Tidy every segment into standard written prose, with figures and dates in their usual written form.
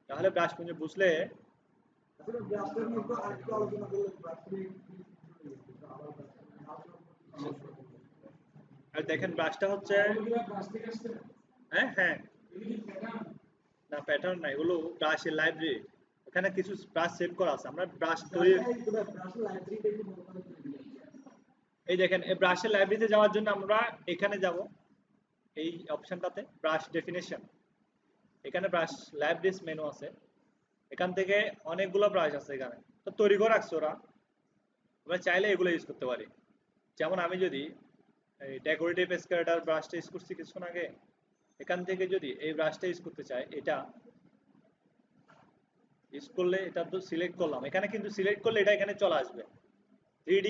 তাহলে ব্রাশ পুঞ্জ বুঝলে আর দেখেন ব্রাশটা হচ্ছে হ্যাঁ হ্যাঁ না প্যাটার্ন না, এগুলো ব্রাশের লাইব্রেরি, এখানে কিছু ব্রাশ সেভ করা আছে। আমরা ব্রাশ তৈরি এই দেখেন এই ব্রাশের লাইব্রেরিতে যাওয়ার জন্য আমরা এখানে যাব, এই অপশনটাতে ব্রাশ ডেফিনেশন, এখানে ব্রাশ লাইব্রেরিজ মেনু আছে, এখান থেকে অনেকগুলো ব্রাশ আছে এখানে তো তৈরি করে রাখছে ওরা, আমরা চাইলে এগুলো ইউজ করতে পারি। যেমন আমি যদি এই ডেকোরেটিভ স্কেলেটার ব্রাশটা ইউজ করছি কিছুক্ষণ আগে, এখান থেকে যদি এই ব্রাশটা ইউজ করতে চাই, এটা ইউজ করলে এটা তো সিলেক্ট করলাম, এখানে কিন্তু সিলেক্ট করলে এটা এখানে চলে আসবে 3D,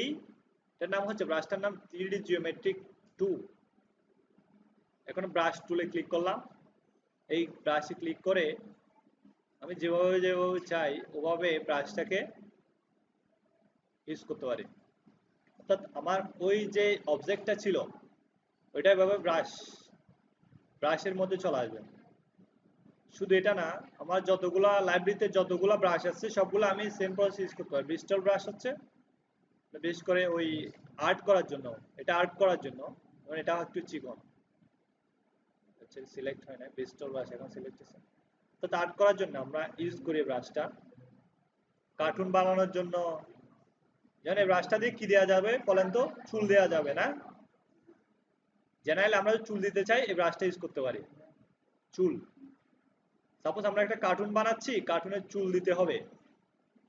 এটার নাম হচ্ছে ব্রাশটার নাম 3D জিওমেট্রিক 2। এখন ব্রাশ টুলে ক্লিক করলাম, এই ব্রাশে ক্লিক করে আমি যেভাবে যেভাবে চাই ওভাবে ব্রাশটাকে ইউজ করতে পারি। অর্থাৎ আমার ওই যে অবজেক্টটা ছিল ওইটা এভাবে ব্রাশের মধ্যে চলে আসবে। শুধু এটা না, আমার যতগুলা লাইব্রেরিতে যতগুলা ব্রাশ আছে সবগুলো আমি সেম প্রসেস ইউজ করতে পারি। ব্রিস্টল ব্রাশ হচ্ছে বিশেষ করে ওই আর্ট করার জন্য, এটা আর্ট করার জন্য, মানে এটা একটু চিকন হচ্ছে, সিলেক্ট হয় না ব্রিস্টল ব্রাশ, এখন সিলেক্ট আছে। তো আর্ট করার জন্য আমরা ইউজ করি ব্রাশটা, কার্টুন বানানোর জন্য। যেমন এই ব্রাশটা দিয়ে কি দেওয়া যাবে বলেন তো? চুল দেওয়া যাবে না? জেনারেলি আমরা যদি চুল দিতে চাই এই ব্রাশটা ইউজ করতে পারি। চুল, সাপোজ আমরা একটা কার্টুন বানাচ্ছি, কার্টুনের চুল দিতে হবে,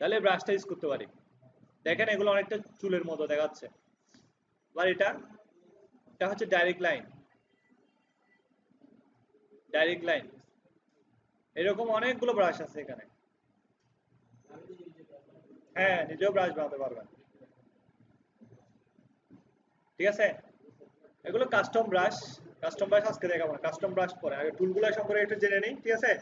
তাহলে ব্রাশটা ইউজ করতে পারি। দেখেন এগুলো অনেকটা চুলের মতো দেখাচ্ছে। আর এটা হচ্ছে ডাইরেক্ট লাইন, ডাইরেক্ট লাইন, এরকম অনেকগুলো ব্রাশ আছে এখানে। হ্যাঁ, নিজেও ব্রাশ বানাতে পারবেন, ঠিক আছে। এগুলো কাস্টম ব্রাশ, কাস্টম ব্রাশ আজকে দেখাবো না, কাস্টম ব্রাশ পরে, আগে টুলগুলো সম্পর্কে একটু জেনে নিই, ঠিক আছে।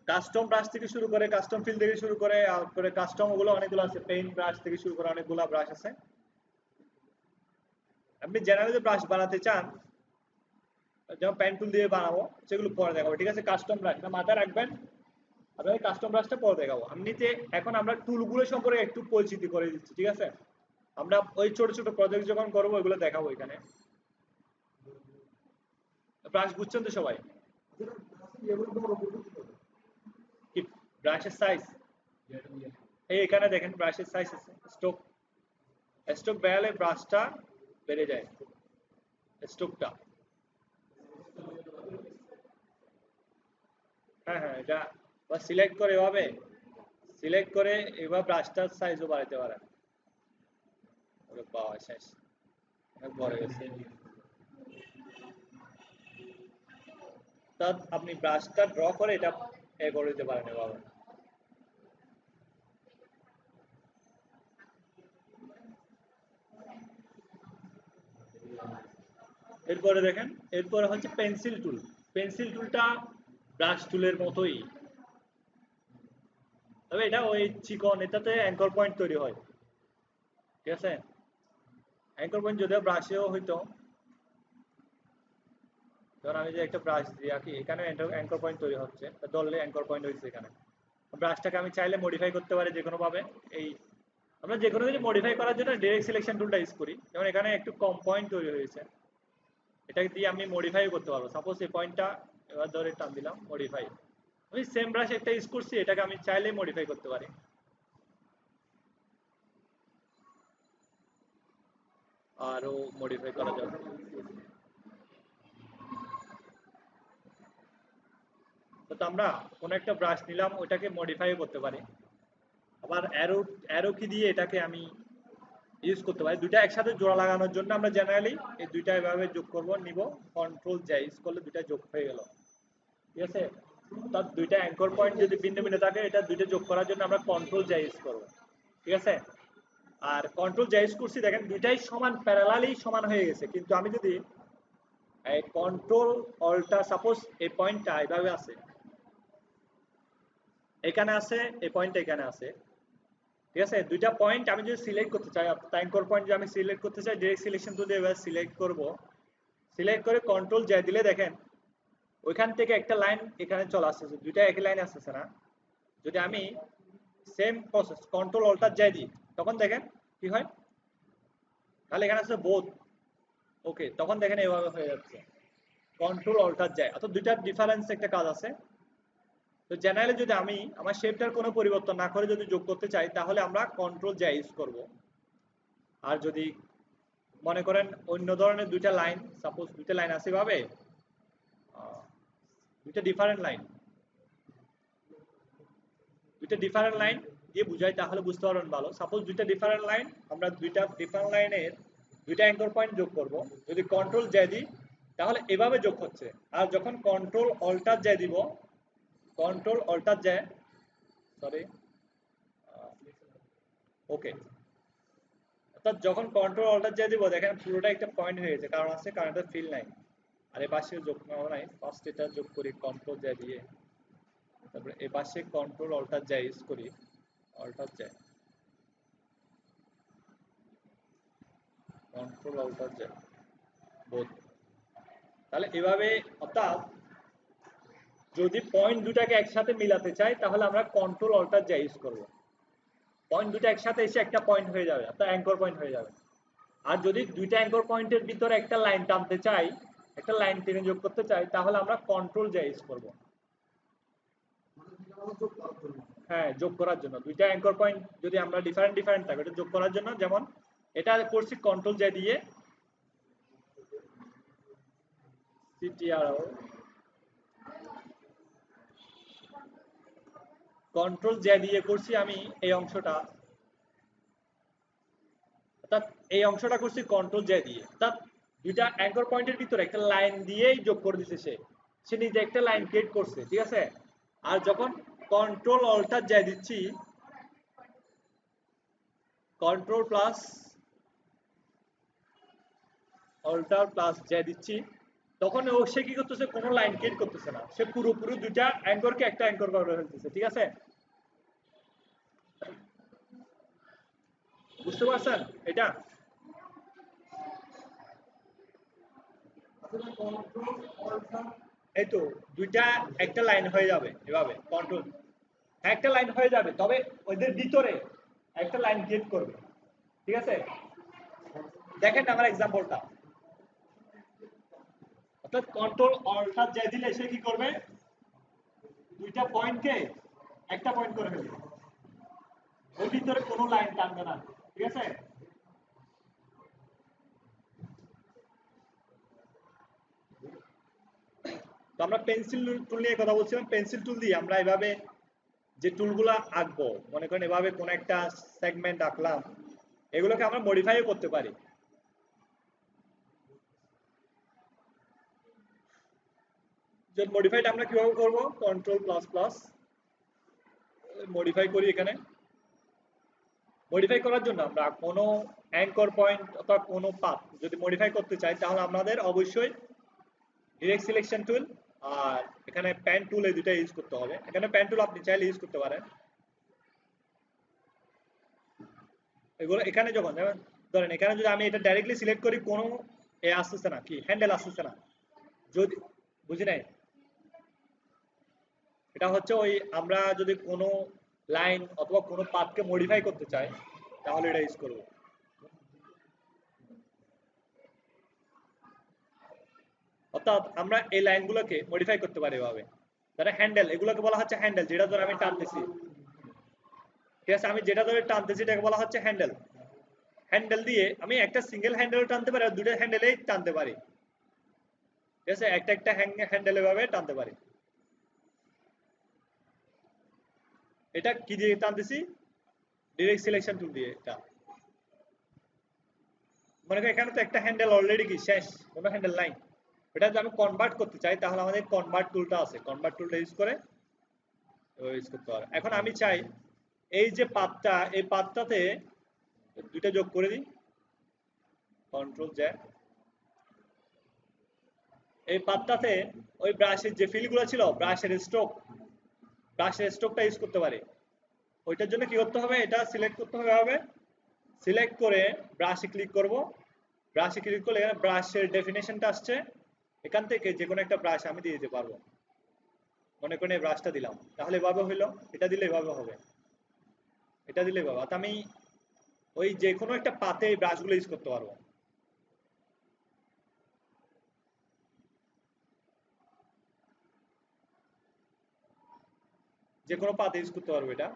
কাস্টম ব্রাশ থেকে শুরু করে, কাস্টম ফিল থেকে শুরু করে, তারপরে কাস্টম ওগুলো অনেকগুলো আছে, পেইন্ট ব্রাশ থেকে শুরু করে অনেকগুলো ব্রাশ আছে। আপনি জেনারেলি ব্রাশ বানাতে চান, যেমন পেন টুল দিয়ে বানাবো, সেগুলো পরে দেখাবো, ঠিক আছে। কাস্টম ব্রাশটা মাথায় রাখবেন, আপনাদের কাস্টম ব্রাশটা পরে দেখাবো। এমনিতে এখন আমরা টুলগুলো সম্পর্কে একটু পরিচিতি করে দিচ্ছি, ঠিক আছে। আমরা ওই ছোট ছোট প্রজেক্ট যখন করবো ওইগুলো দেখাবো এখানে। ব্রাশ বুঝছেন তো সবাই? কি ব্রাশের সাইজ? এই এখানে দেখেন ব্রাশের সাইজ আছে, স্ট্রোক, স্ট্রোক বেড়ালে ব্রাশটা বেড়ে যায়, স্ট্রোকটা। হ্যাঁ হ্যাঁ, এটা বা সিলেক্ট করে এভাবে, সিলেক্ট করে এবার ব্রাশটার সাইজও বাড়াতে পারেন। ওরে বাবা, শেষ, অনেক বড় গেছে। তা আপনি ব্রাশটা ড্র করে এটা এ করে দিতে পারেন এভাবে। এরপরে দেখেন, এরপরে হচ্ছে পেন্সিল টুল। পেন্সিল টুলটা ব্রাশ টুলের মতোই, তবে এটা ওই চিকন, এটাতে অ্যাঙ্কর পয়েন্ট তৈরি হয়, ঠিক আছে। অ্যাঙ্কর পয়েন্ট যদিও ব্রাশেও হইতো, ধর আমি যে একটা ব্রাশ দিয়ে আঁকি, এখানে অ্যাঙ্কর পয়েন্ট তৈরি হচ্ছে, ধরলে অ্যাঙ্কর পয়েন্ট হয়েছে এখানে। ব্রাশটাকে আমি চাইলে মডিফাই করতে পারি যে কোনো ভাবে। এই আমরা যে কোনো কিছু মডিফাই করার জন্য ডিরেক্ট সিলেকশন টুলটা ইউজ করি। যেমন এখানে একটু কম পয়েন্ট তৈরি হয়েছে, এটাকে দিয়ে আমি মডিফাই করতে পারবো। সাপোজ এই পয়েন্টটা এবার ধরে টান দিলাম, মডিফাই। আমি সেম ব্রাশ একটা ইউজ করছি, এটাকে আমি চাইলে মডিফাই করতে পারি, আরো মডিফাই করা যাবে। তো আমরা কোনো একটা ব্রাশ নিলাম, ওটাকে মডিফাই করতে পারি। আবার অ্যারো, অ্যারো কি দিয়ে এটাকে আমি ইউজ করতে পারি। দুইটা একসাথে জোড়া লাগানোর জন্য আমরা জেনারেলি এই দুইটা এভাবে যোগ করব, নিব, কন্ট্রোল জে ইউজ করলে দুইটা যোগ হয়ে গেল, ঠিক আছে। তার দুইটা অ্যাঙ্কর পয়েন্ট যদি ভিন্ন ভিন্ন থাকে, এটা দুইটা যোগ করার জন্য আমরা কন্ট্রোল জে ইউজ করব, ঠিক আছে। আর কন্ট্রোল জে ইউজ করছি, দেখেন দুইটাই সমান, প্যারালালি সমান হয়ে গেছে। কিন্তু আমি যদি এই কন্ট্রোল অল্টা, সাপোজ এই পয়েন্টটা এইভাবে আছে, এখানে আছে, এই পয়েন্টটা এখানে আছে, ঠিক আছে। দুইটা পয়েন্ট আমি যদি সিলেক্ট করতে চাই, অ্যাঙ্কর পয়েন্ট যদি আমি সিলেক্ট করতে চাই, ডাইরেক্ট সিলেকশন টুল দিয়ে এবার সিলেক্ট করব, সিলেক্ট করে কন্ট্রোল জে দিলে দেখেন ওইখান থেকে একটা লাইন এখানে চলে আসতেছে, দুইটা একই লাইন আসতেছে না। যদি আমি সেম প্রসেস কন্ট্রোল অল্টার যাই দিই, তখন দেখেন কি হয়, তাহলে এখানে আছে বোথ। ওকে, তখন দেখেন এভাবে হয়ে যাচ্ছে কন্ট্রোল অল্টার যায়, অর্থাৎ দুইটার ডিফারেন্স একটা কাজ আছে। তো জেনারেলি যদি আমি আমার শেপটার কোনো পরিবর্তন না করে যদি যোগ করতে চাই, তাহলে আমরা কন্ট্রোল জ্যা ইউজ করব। আর যদি মনে করেন অন্য ধরনের দুইটা লাইন, সাপোজ দুইটা লাইন আছে ভাবে, দুইটা ডিফারেন্ট লাইন, দুইটা ডিফারেন্ট লাইন দিয়ে বুঝাই তাহলে বুঝতে পারবেন ভালো। সাপোজ দুইটা ডিফারেন্ট লাইন, আমরা দুইটা ডিফারেন্ট লাইনের দুইটা অ্যাঙ্কর পয়েন্ট যোগ করব। যদি কন্ট্রোল জ্যা দিই তাহলে এভাবে যোগ হচ্ছে, আর যখন কন্ট্রোল অল্টার জ্যা দিব, কন্ট্রোল অল্টার জ্যা, সরি, ওকে, অর্থাৎ যখন কন্ট্রোল অল্টার জ্যা দিব দেখেন পুরোটা একটা পয়েন্ট হয়ে গেছে, কারণ আছে কারণ এটা ফিল নাই। আর এ পাশে যোগ করা নাই, ফার্স্ট এটা যোগ করি কন্ট্রোল জ্যা দিয়ে, তারপরে এ পাশে কন্ট্রোল অল্টার জ্যা ইউজ করি, অল্টার জ্যা, কন্ট্রোল অল্টার জ্যা বোথ। তাহলে এভাবে, অর্থাৎ যদি পয়েন্ট দুটাকে একসাথে মিলাতে চাই তাহলে আমরা কন্ট্রোল অল্টার জ্যা ইউজ করব। পয়েন্ট দুটো একসাথে এসে একটা পয়েন্ট হয়ে যাবে, অর্থাৎ অ্যাঙ্কর পয়েন্ট হয়ে যাবে। আর যদি দুইটা অ্যাঙ্কর পয়েন্টের ভিতরে একটা লাইন টানতে চাই, একটা লাইন টেনে যোগ করতে চাই, তাহলে আমরা কন্ট্রোল জ্যা ইউজ করব। হ্যাঁ, যোগ করার জন্য দুইটা অ্যাঙ্কর পয়েন্ট যদি আমরা ডিফারেন্ট ডিফারেন্ট থাকে, এটা যোগ করার জন্য। যেমন এটা করছি কন্ট্রোল জ্যা দিয়ে, সিটিআরও, কন্ট্রোল জ্যা দিয়ে করছি আমি এই অংশটা, অর্থাৎ এই অংশটা করছি কন্ট্রোল জ্যা দিয়ে, অর্থাৎ দুইটা অ্যাঙ্কর পয়েন্টের ভিতরে একটা লাইন দিয়েই যোগ করে দিছে, সে নিজে একটা লাইন ক্রিয়েট করছে, ঠিক আছে। আর যখন কন্ট্রোল অল্টার জ্যা দিচ্ছি, কন্ট্রোল প্লাস অল্টার প্লাস জ্যা দিচ্ছি, তখন সে কি করতেছে, কোনো লাইন ক্রিয়েট করতেছে না, সে পুরোপুরি দুইটা অ্যাঙ্করকে একটা অ্যাঙ্কর করে ফেলতেছে, ঠিক আছে। বুঝতে পারছেন এটা? এই তো দুইটা একটা লাইন হয়ে যাবে এভাবে কন্ট্রোল, একটা লাইন হয়ে যাবে, তবে ওদের ভিতরে একটা লাইন ক্রিয়েট করবে, ঠিক আছে। দেখেন আমার এক্সাম্পলটা, অর্থাৎ কন্ট্রোল অল্টার জ্যা দিলে সে কি করবে, দুইটা পয়েন্টকে একটা পয়েন্ট করে ফেলবে, ওর ভিতরে কোনো লাইন টানবে না, ঠিক আছে। তো আমরা পেন্সিল টুল নিয়ে কথা বলছিলাম, পেন্সিল টুল দিয়ে আমরা এভাবে যে টুলগুলো আঁকবো, মনে করেন এভাবে কোন একটা সেগমেন্ট আঁকলাম, এগুলোকে আমরা মডিফাইও করতে পারি। যে মডিফাইটা আমরা কিভাবে করব, কন্ট্রোল প্লাস প্লাস মডিফাই করি। এখানে মডিফাই করার জন্য আমরা কোনো অ্যাঙ্কর পয়েন্ট অথবা কোনো পাথ যদি মডিফাই করতে চাই, তাহলে আমাদের অবশ্যই ডিরেক্ট সিলেকশন টুল আর এখানে প্যান টুল, এই দুটো ইউজ করতে হবে। এখানে প্যান টুল আপনি চাইলে ইউজ করতে পারেন। এগুলো এখানে যখন ধরেন এখানে যদি আমি এটা ডাইরেক্টলি সিলেক্ট করি, কোনো এ আসতেছে না, কি হ্যান্ডেল আসতেছে না, যদি বুঝি নাই, এটা হচ্ছে ওই আমরা যদি কোনো লাইন অথবা কোনো পাথকে মডিফাই করতে চাই তাহলে এটা ইউজ করব। অর্থাৎ আমরা এই লাইনগুলোকে মডিফাই করতে পারি এভাবে। ধরে হ্যান্ডেল, এগুলোকে বলা হচ্ছে হ্যান্ডেল, যেটা ধরে আমি টানতেছি, ঠিক আছে, আমি যেটা ধরে টানতেছি এটাকে বলা হচ্ছে হ্যান্ডেল। হ্যান্ডেল দিয়ে আমি একটা সিঙ্গেল হ্যান্ডেল টানতে পারি আর দুটো হ্যান্ডেলেই টানতে পারি, ঠিক আছে, একটা একটা হ্যান্ডেল এভাবে টানতে পারি। এটা কি দিয়ে টানতেছি, ডিরেক্ট সিলেকশন টুল দিয়ে। এটা মনে করি এখানে তো একটা হ্যান্ডেল অলরেডি কি শেষ, কোনো হ্যান্ডেল নাই, এটা যদি আমি কনভার্ট করতে চাই তাহলে আমাদের কনভার্ট টুলটা আছে, কনভার্ট টুলটা ইউজ করে ইউজ করতে হবে। এখন আমি চাই এই যে পাতটা, এই পাতটাতে দুইটা যোগ করে দিই, কন্ট্রোল জ্যা, এই পাতটাতে ওই ব্রাশের যে ফিলগুলো ছিল, ব্রাশের স্ট্রোকটা ইউজ করতে পারি। ওইটার জন্য কি করতে হবে, এটা সিলেক্ট করতে হবে, সিলেক্ট করে ব্রাশে ক্লিক করব, ব্রাশে ক্লিক করলে এখানে ব্রাশের ডেফিনেশনটা আসছে, এখান থেকে যে কোনো একটা ব্রাশ আমি দিয়ে দিতে পারবো। মনে করেন এই ব্রাশটা দিলাম, তাহলে এভাবে হইলো, এটা দিলে এভাবে হবে, এটা দিলে এভাবে। অর্থাৎ আমি ওই যে কোনো একটা পাতে এই ব্রাশগুলো ইউজ করতে পারবো। যে কোনো পাতে ইউজ করতে পারবো এটা।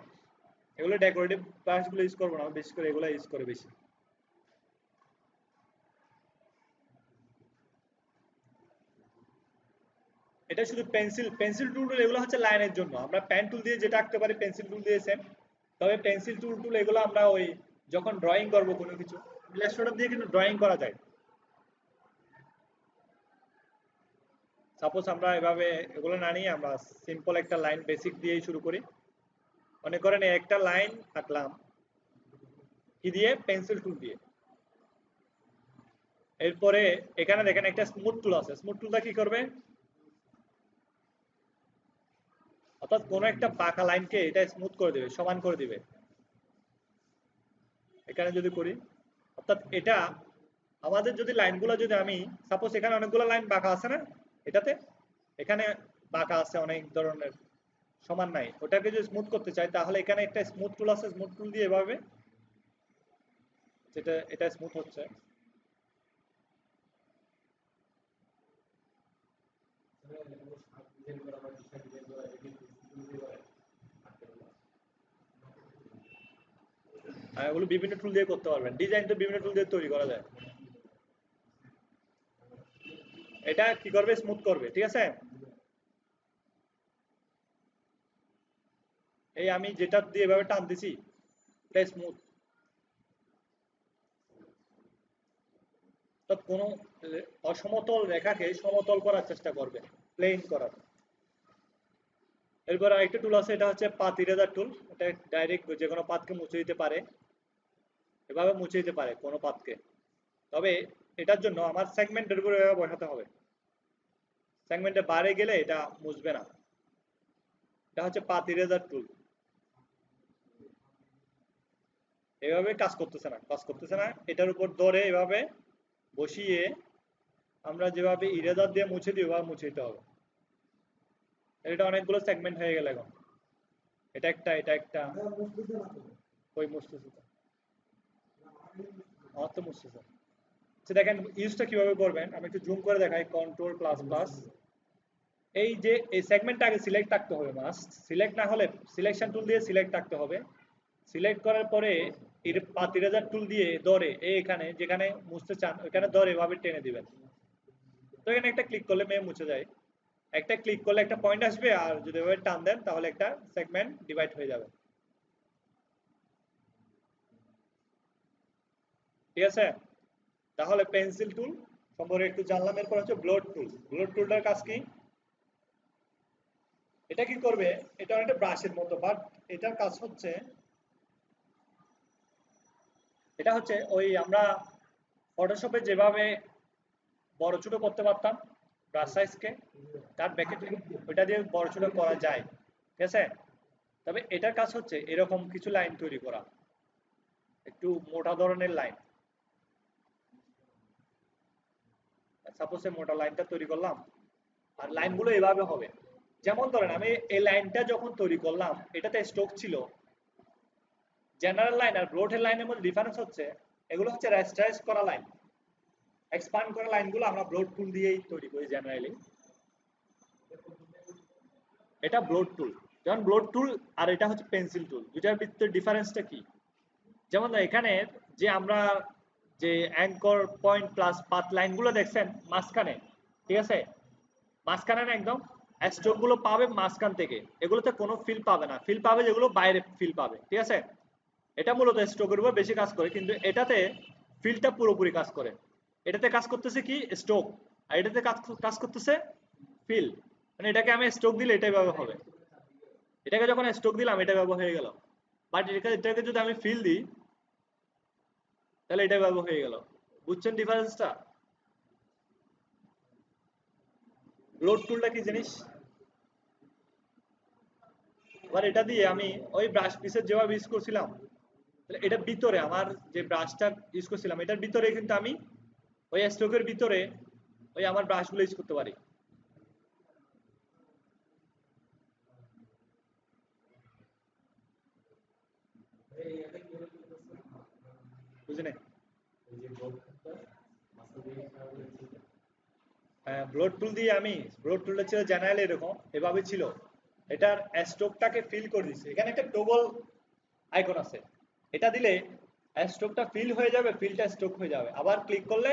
এগুলো ডেকোরেটিভ ব্রাশগুলো ইউজ করবো না, বেশি করে এগুলো ইউজ করে বেশি। এটা শুধু পেন্সিল পেন্সিল টুল এগুলো হচ্ছে লাইনের জন্য। আমরা পেন টুল দিয়ে যেটা আঁকতে পারি পেন্সিল টুল দিয়ে সেম। তবে পেন্সিল টুল এগুলো আমরা ওই যখন ড্রয়িং করবো কোনো কিছু, ইলাস্ট্রেটর দিয়ে কিন্তু ড্রয়িং করা যায়। সাপোজ আমরা এভাবে এগুলো না নিয়ে আমরা সিম্পল একটা লাইন বেসিক দিয়েই শুরু করি। মনে করেন একটা লাইন আঁকলাম কি দিয়ে, পেন্সিল টুল দিয়ে। এরপরে এখানে দেখেন একটা স্মুথ টুল আছে, স্মুথ টুলটা কি করবে, অর্থাৎ কোনো একটা বাঁকা লাইনকে এটা স্মুথ করে দিবে, সমান করে দিবে। এখানে যদি করি, অর্থাৎ এটা আমাদের যদি লাইনগুলো যদি আমি সাপোজ এখানে অনেকগুলো লাইন বাঁকা আছে না, এটাতে এখানে বাঁকা আছে অনেক ধরনের, সমান নাই, ওটাকে যদি স্মুথ করতে চাই তাহলে এখানে একটা স্মুথ টুল আছে, স্মুথ টুল দিয়ে এভাবে যেটা এটা স্মুথ হচ্ছে। আর এগুলো বিভিন্ন টুল দিয়ে করতে পারবেন, ডিজাইন তো বিভিন্ন টুল দিয়ে তৈরি করা যায়। এটা কি করবে, স্মুথ করবে, ঠিক আছে। এই আমি যেটা দিয়ে এভাবে টান দিছি এটা স্মুথ। কোনো অসমতল রেখাকে সমতল করার চেষ্টা করবে, প্লেন করার। এরপর আরেকটা টুল আছে, এটা হচ্ছে পাত ইরেজার টুল। এটা ডাইরেক্ট যে কোনো পাতকে মুছে দিতে পারে, এভাবে মুছে দিতে পারে কোনো পাতকে। তবে এটার জন্য আমার সেগমেন্টের উপরে বসাতে হবে, সেগমেন্টের বাইরে গেলে এটা মুছবে না। এটা হচ্ছে পাত ইরেজার টুল। এভাবে কাজ করতেছে না, কাজ করতেছে না, এটার উপর ধরে এভাবে বসিয়ে আমরা যেভাবে ইরেজার দিয়ে মুছে দিই ওভাবে মুছে দিতে হবে। এটা অনেকগুলো সেগমেন্ট হয়ে গেল এখন। এটা একটা, এটা একটা, ওই মুছতেছে তো, আমার তো মুছতেছে। আচ্ছা দেখেন ইউজটা কিভাবে করবেন, আমি একটু জুম করে দেখাই, কন্ট্রোল প্লাস প্লাস। এই যে এই সেগমেন্টটা আগে সিলেক্ট থাকতে হবে, মাস্ট সিলেক্ট না হলে সিলেকশন টুল দিয়ে সিলেক্ট থাকতে হবে। সিলেক্ট করার পরে এর পাত ইরেজার টুল দিয়ে ধরে এখানে যেখানে মুছতে চান ওখানে ধরে এভাবে টেনে দিবেন। তো এখানে একটা ক্লিক করলে মেয়ে মুছে যায়। একটা ক্লিক করলে একটা পয়েন্ট আসবে, আর যদি এভাবে টান দেন তাহলে একটা সেগমেন্ট ডিভাইড হয়ে যাবে, ঠিক আছে। তাহলে পেন্সিল টুল সম্পর্কে একটু জানলাম। এরপর হচ্ছে ব্লোড টুল। ব্লোড টুলটার কাজ কি, এটা কি করবে, এটা একটা ব্রাশের মতো, বাট এটার কাজ হচ্ছে, এটা হচ্ছে ওই আমরা ফটোশপে যেভাবে বড় ছোট করতে পারতাম ব্রাশ সাইজকে, তার ব্যাকেট ওইটা দিয়ে বড় ছোট করা যায়, ঠিক আছে। তবে এটার কাজ হচ্ছে এরকম কিছু লাইন তৈরি করা, একটু মোটা ধরনের লাইন। সাপোজ মোটা লাইনটা তৈরি করলাম, আর লাইনগুলো এভাবে হবে। যেমন ধরেন আমি এই লাইনটা যখন তৈরি করলাম এটাতে স্ট্রোক ছিল। জেনারেল লাইন আর ব্রড লাইনের মধ্যে ডিফারেন্স হচ্ছে, এগুলো হচ্ছে রেস্টারাইজ করা লাইন, এক্সপান্ড করা লাইনগুলো আমরা ব্লোড টুল দিয়েই তৈরি করি জেনারেলি। এটা ব্লোড টুল, যেমন ব্লোড টুল আর এটা হচ্ছে পেন্সিল টুল, দুইটার ভিতরে ডিফারেন্সটা কি। যেমন এখানে যে আমরা যে অ্যাঙ্কর পয়েন্ট প্লাস পাথ লাইনগুলো দেখছেন মাঝখানে, ঠিক আছে, মাঝখানে না একদম স্ট্রোক গুলো পাবে মাঝখান থেকে, এগুলোতে কোনো ফিল পাবে না, ফিল পাবে যেগুলো বাইরে ফিল পাবে, ঠিক আছে। এটা মূলত স্ট্রোকের উপর বেশি কাজ করে, কিন্তু এটাতে ফিলটা পুরোপুরি কাজ করে। এটাতে কাজ করতেছে কি স্ট্রোক, আর এটাতে কাজ করতেছে ফিল। মানে এটাকে আমি স্ট্রোক দিলে এটাই ভাবে হবে, এটাকে যখন স্ট্রোক দিলাম এটা ব্যবহার হয়ে গেল, বাট এটাকে যদি আমি ফিল দিই তাহলে এটা ব্যবহার হয়ে গেল। বুঝছেন ডিফারেন্সটা? লোড টুলটা কি জিনিস, আবার এটা দিয়ে আমি ওই ব্রাশ পিসের যেভাবে ইউজ করছিলাম, তাহলে এটার ভিতরে আমার যে ব্রাশটা ইউজ করছিলাম এটার ভিতরে কিন্তু আমি ওই স্ট্রোকের ভিতরে ওই আমার ব্রাশগুলো ইউজ করতে পারি। বুঝলেন? ব্লোড টুল দিয়ে আমি ব্লোড টুলটা ছিল জেনারেলি এরকম এভাবে ছিল, এটার স্ট্রোকটাকে ফিল করে দিচ্ছে। এখানে একটা টগল আইকন আছে, এটা দিলে স্ট্রোকটা ফিল হয়ে যাবে, ফিলটা স্ট্রোক হয়ে যাবে, আবার ক্লিক করলে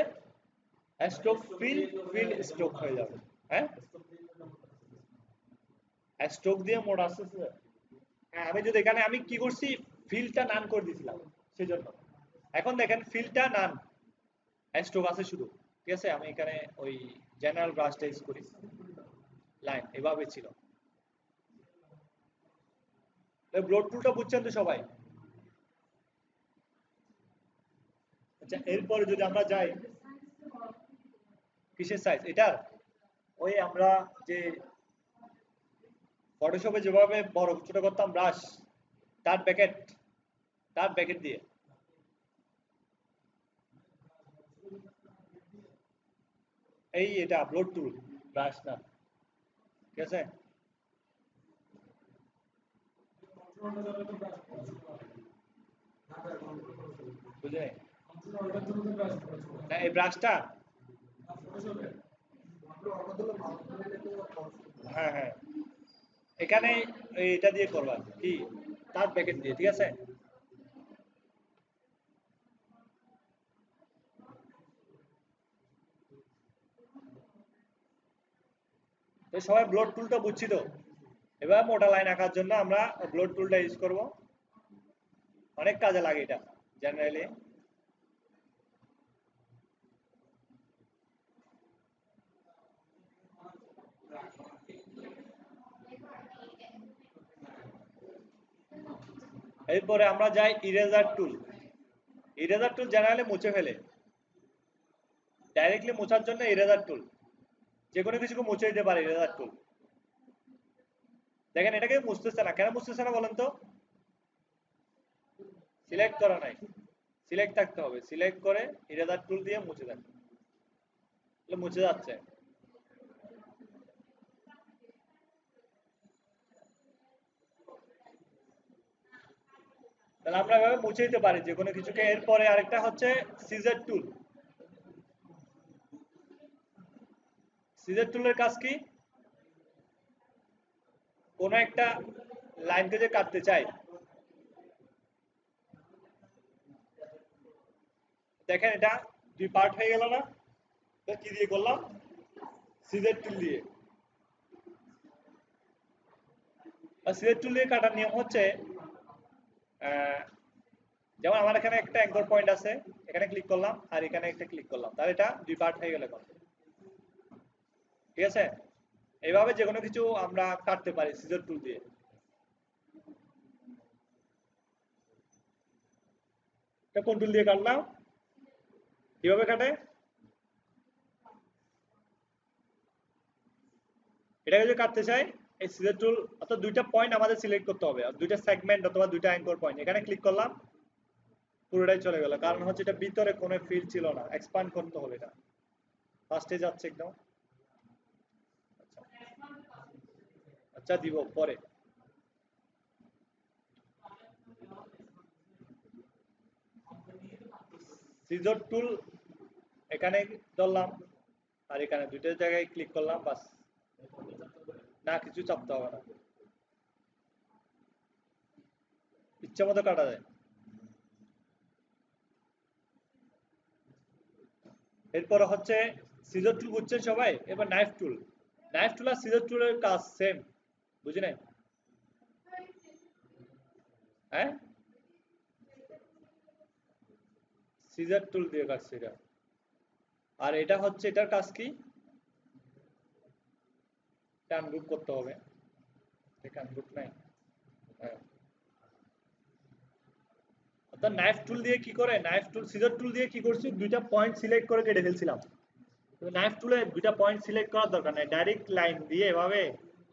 স্ট্রোক ফিল, ফিল স্ট্রোক হয়ে যাবে। হ্যাঁ, স্ট্রোক দিয়ে মোড আসতেছে। হ্যাঁ, আমি যদি এখানে আমি কি করছি, ফিলটা নান করে দিয়েছিলাম সেজন্য। এখন দেখেন ফিলটা নান, স্ট্রোক আছে শুধু। ঠিক আছে, আমি এখানে ওই জেনারেল ব্রাশটা ইউজ করি, লাইন এভাবে ছিল। ব্লোড টুলটা বুঝছেন তো সবাই? আচ্ছা, এরপরে যদি আমরা যাই, কিসের সাইজ এটার? ওই আমরা যে ফটোশপে যেভাবে বড় ছোট করতাম ব্রাশ, তার প্যাকেট, তার প্যাকেট দিয়ে। এই এটা আপলোড টুল, ব্রাশ না। ঠিক আছে, বুঝলে? না, এই ব্রাশটা, হ্যাঁ হ্যাঁ, এখানে এটা দিয়ে করবা কি, তার প্যাকেট দিয়ে। ঠিক আছে, তো সবাই ব্লোড টুলটা বুঝছি তো? এবার মোটা লাইন আঁকার জন্য আমরা ব্লোড টুলটা ইউজ করব, অনেক কাজে লাগে এটা জেনারেলি। এরপরে আমরা যাই ইরেজার টুল। ইরেজার টুল জেনারেলি মুছে ফেলে, ডাইরেক্টলি মোছার জন্য ইরেজার টুল, যে কোনো কিছুকে মুছে দিতে পারে ইরেজার টুল। দেখেন এটাকে মুছতেছে না, কেন মুছতেছে না বলেন তো? সিলেক্ট করা নাই, সিলেক্ট থাকতে হবে, সিলেক্ট করে ইরেজার টুল দিয়ে মুছে দেন, তাহলে মুছে যাচ্ছে। তাহলে আমরা এভাবে মুছে দিতে পারি যে কোনো কিছুকে। এরপরে আরেকটা হচ্ছে সিজার টুল। সিজার টুলের কাজ কি? কোনো একটা লাইনকে যে কাটতে চাই, দেখেন এটা দুই পার্ট হয়ে গেল না? তো কি দিয়ে করলাম? সিজার টুল দিয়ে। আর সিজার টুল দিয়ে কাটার নিয়ম হচ্ছে, আহ, যেমন আমার এখানে একটা অ্যাঙ্কর পয়েন্ট আছে, এখানে ক্লিক করলাম আর এখানে একটা ক্লিক করলাম, তাহলে এটা দুই পার্ট হয়ে গেল এখন। ঠিক আছে, এইভাবে যে কোনো কিছু আমরা কাটতে পারি সিজার টুল দিয়ে। এটা কোন টুল দিয়ে কাটলাম? কিভাবে কাটে? এটাকে যদি কাটতে চাই, এই সিজার টুল অর্থাৎ দুইটা পয়েন্ট আমাদের সিলেক্ট করতে হবে, আর দুইটা সেগমেন্ট অথবা দুইটা অ্যাঙ্কর পয়েন্ট, এখানে ক্লিক করলাম, পুরোটাই চলে গেল। কারণ হচ্ছে এটা ভিতরে কোনো ফিল ছিল না, এক্সপান্ড করতে হবে এটা। ফার্স্টে যাচ্ছে একদম। আচ্ছা, দিব পরে। সিজার টুল এখানে ধরলাম আর এখানে দুইটা জায়গায় ক্লিক করলাম, বাস। না, কিছু চাপতে হবে না, ইচ্ছা মতো কাটা যায়। এরপর হচ্ছে সিজার টুল, বুঝছেন সবাই? এবার নাইফ টুল। নাইফ টুল আর সিজার টুলের কাজ সেম, বুঝি নাই? হ্যাঁ, সিজার টুল দিয়ে কাটছে এটা। আর এটা হচ্ছে, এটার কাজ কি? এটা আনগ্রুপ করতে হবে, এটা আনগ্রুপ নাই। হ্যাঁ, অর্থাৎ নাইফ টুল দিয়ে কি করে, নাইফ টুল সিজার টুল দিয়ে কি করছি, দুইটা পয়েন্ট সিলেক্ট করে কেটে ফেলছিলাম। নাইফ টুলে দুইটা পয়েন্ট সিলেক্ট করার দরকার নাই, ডাইরেক্ট লাইন দিয়ে এভাবে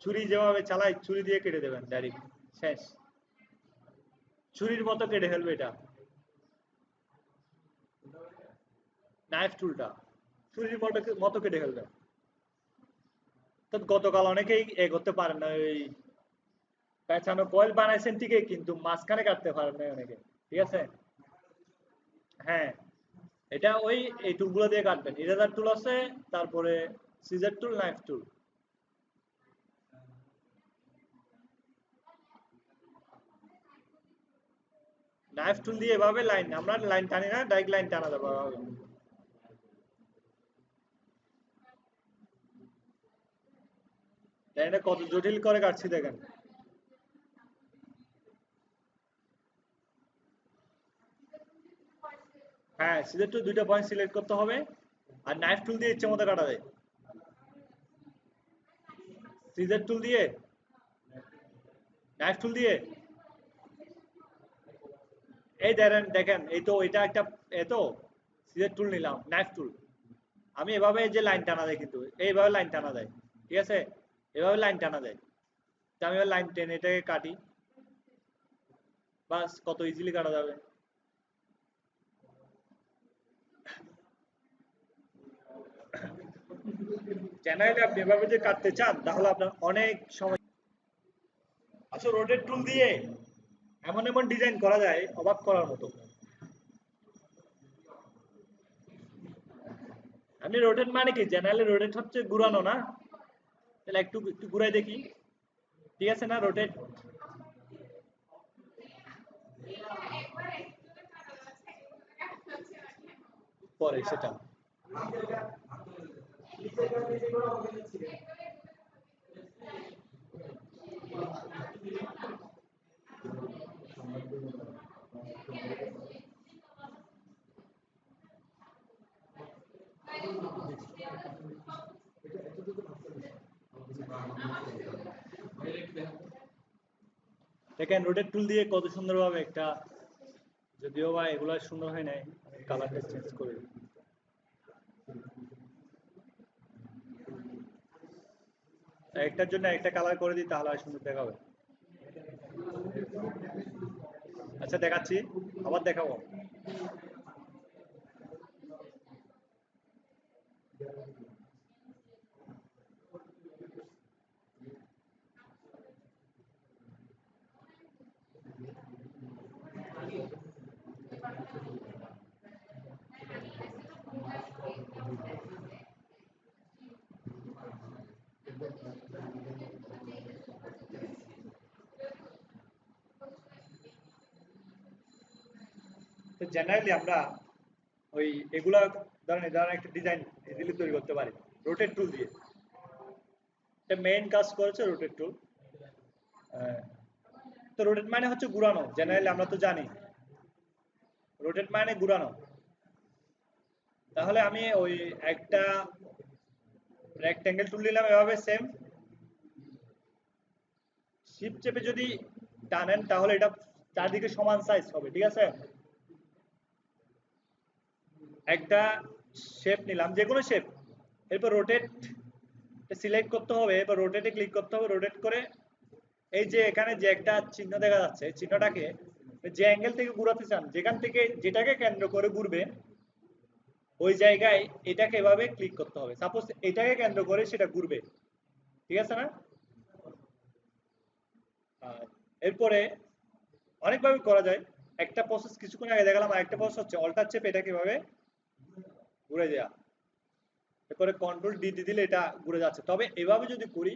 ছুরি যেভাবে চালাই ছুরি দিয়ে কেটে দেবেন ডাইরেক্ট, শেষ। ছুরির মতো কেটে ফেলবে এটা নাইফ টুলটা। ছুরির মতো কেটে ফেলবে। তো গতকাল অনেকেই করতে পারেন না, ওই পেঁচানো কয়েল বানাইছেন ঠিকই, কিন্তু মাঝখানে কাটতে পারেন না অনেকে। ঠিক আছে, হ্যাঁ, এটা ওই এই টুলগুলো দিয়ে কাটবেন। ইরেজার টুল আছে, তারপরে সিজার টুল, নাইফ টুল। নাইফ টুল দিয়ে এভাবে লাইন, আমরা লাইন টানি না, ডাইরেক্ট লাইন টানা যাবে এভাবে। এটা কত জটিল করে কাটছি দেখেন। হ্যাঁ, সিজার টুল দুইটা পয়েন্ট সিলেক্ট করতে হবে, আর নাইফ টুল দিয়ে ইচ্ছে মতো কাটা যায়। সিজার টুল দিয়ে, নাইফ টুল দিয়ে, এই দেখেন দেখেন, এই তো এটা একটা, এই তো সিজার টুল নিলাম, নাইফ টুল। আমি এভাবে যে লাইন টানা যায়, কিন্তু এইভাবে লাইন টানা যায়। ঠিক আছে, এভাবে লাইন টানা যায়। তো আমি এবার লাইন টেনে এটাকে কাটি, বাস কত ইজিলি কাটা যাবে। জেনারেলি আপনি এভাবে যে কাটতে চান, তাহলে আপনার অনেক সময়। আচ্ছা, রোটেট টুল দিয়ে এমন এমন ডিজাইন করা যায় অবাক করার মতো। আপনি রোটেট মানে কি, জেনারেলি রোটেট হচ্ছে ঘুরানো না? তাহলে একটু একটু ঘুরাই দেখি। ঠিক আছে না, রোটেট পরে সেটা। দেখেন রোটেট টুল দিয়ে কত সুন্দরভাবে একটা, যদিও বা এগুলা সুন্দর হয় নাই, কালারটা চেঞ্জ করে দিই। একটার জন্য একটা কালার করে দিই, তাহলে আর সুন্দর দেখাবে। আচ্ছা দেখাচ্ছি, আবার দেখাবো। তো জেনারেলি আমরা ওই এগুলা, ধরেন এই ধরনের একটা ডিজাইন ইজিলি তৈরি করতে পারি রোটেট টুল দিয়ে। এটা মেইন কাজ করেছে রোটেট টুল। তো রোটেট মানে হচ্ছে ঘুরানো, জেনারেলি আমরা তো জানি রোটেট মানে ঘুরানো। তাহলে আমি ওই একটা রেক্টেঙ্গেল টুল নিলাম, এভাবে সেম শিফট চেপে যদি টানেন, তাহলে এটা চারদিকে সমান সাইজ হবে। ঠিক আছে, একটা শেপ নিলাম, যে কোনো শেপ, এরপর রোটেট সিলেক্ট করতে হবে, এবার রোটেটে ক্লিক করতে হবে। রোটেট করে এই যে এখানে যে একটা চিহ্ন দেখা যাচ্ছে, চিহ্নটাকে যে অ্যাঙ্গেল থেকে ঘুরাতে চান, যেখান থেকে যেটাকে কেন্দ্র করে ঘুরবে, ওই জায়গায় এটাকে এভাবে ক্লিক করতে হবে। সাপোজ এটাকে কেন্দ্র করে সেটা ঘুরবে। ঠিক আছে না? আর এরপরে অনেকভাবে করা যায়। একটা প্রসেস কিছুক্ষণ আগে দেখালাম, আর একটা প্রসেস হচ্ছে অল্টার চেপে এটাকে এভাবে ঘুরে দেওয়া। এরপরে কন্ট্রোল ডি দিয়ে দিলে এটা ঘুরে যাচ্ছে। তবে এভাবে যদি করি,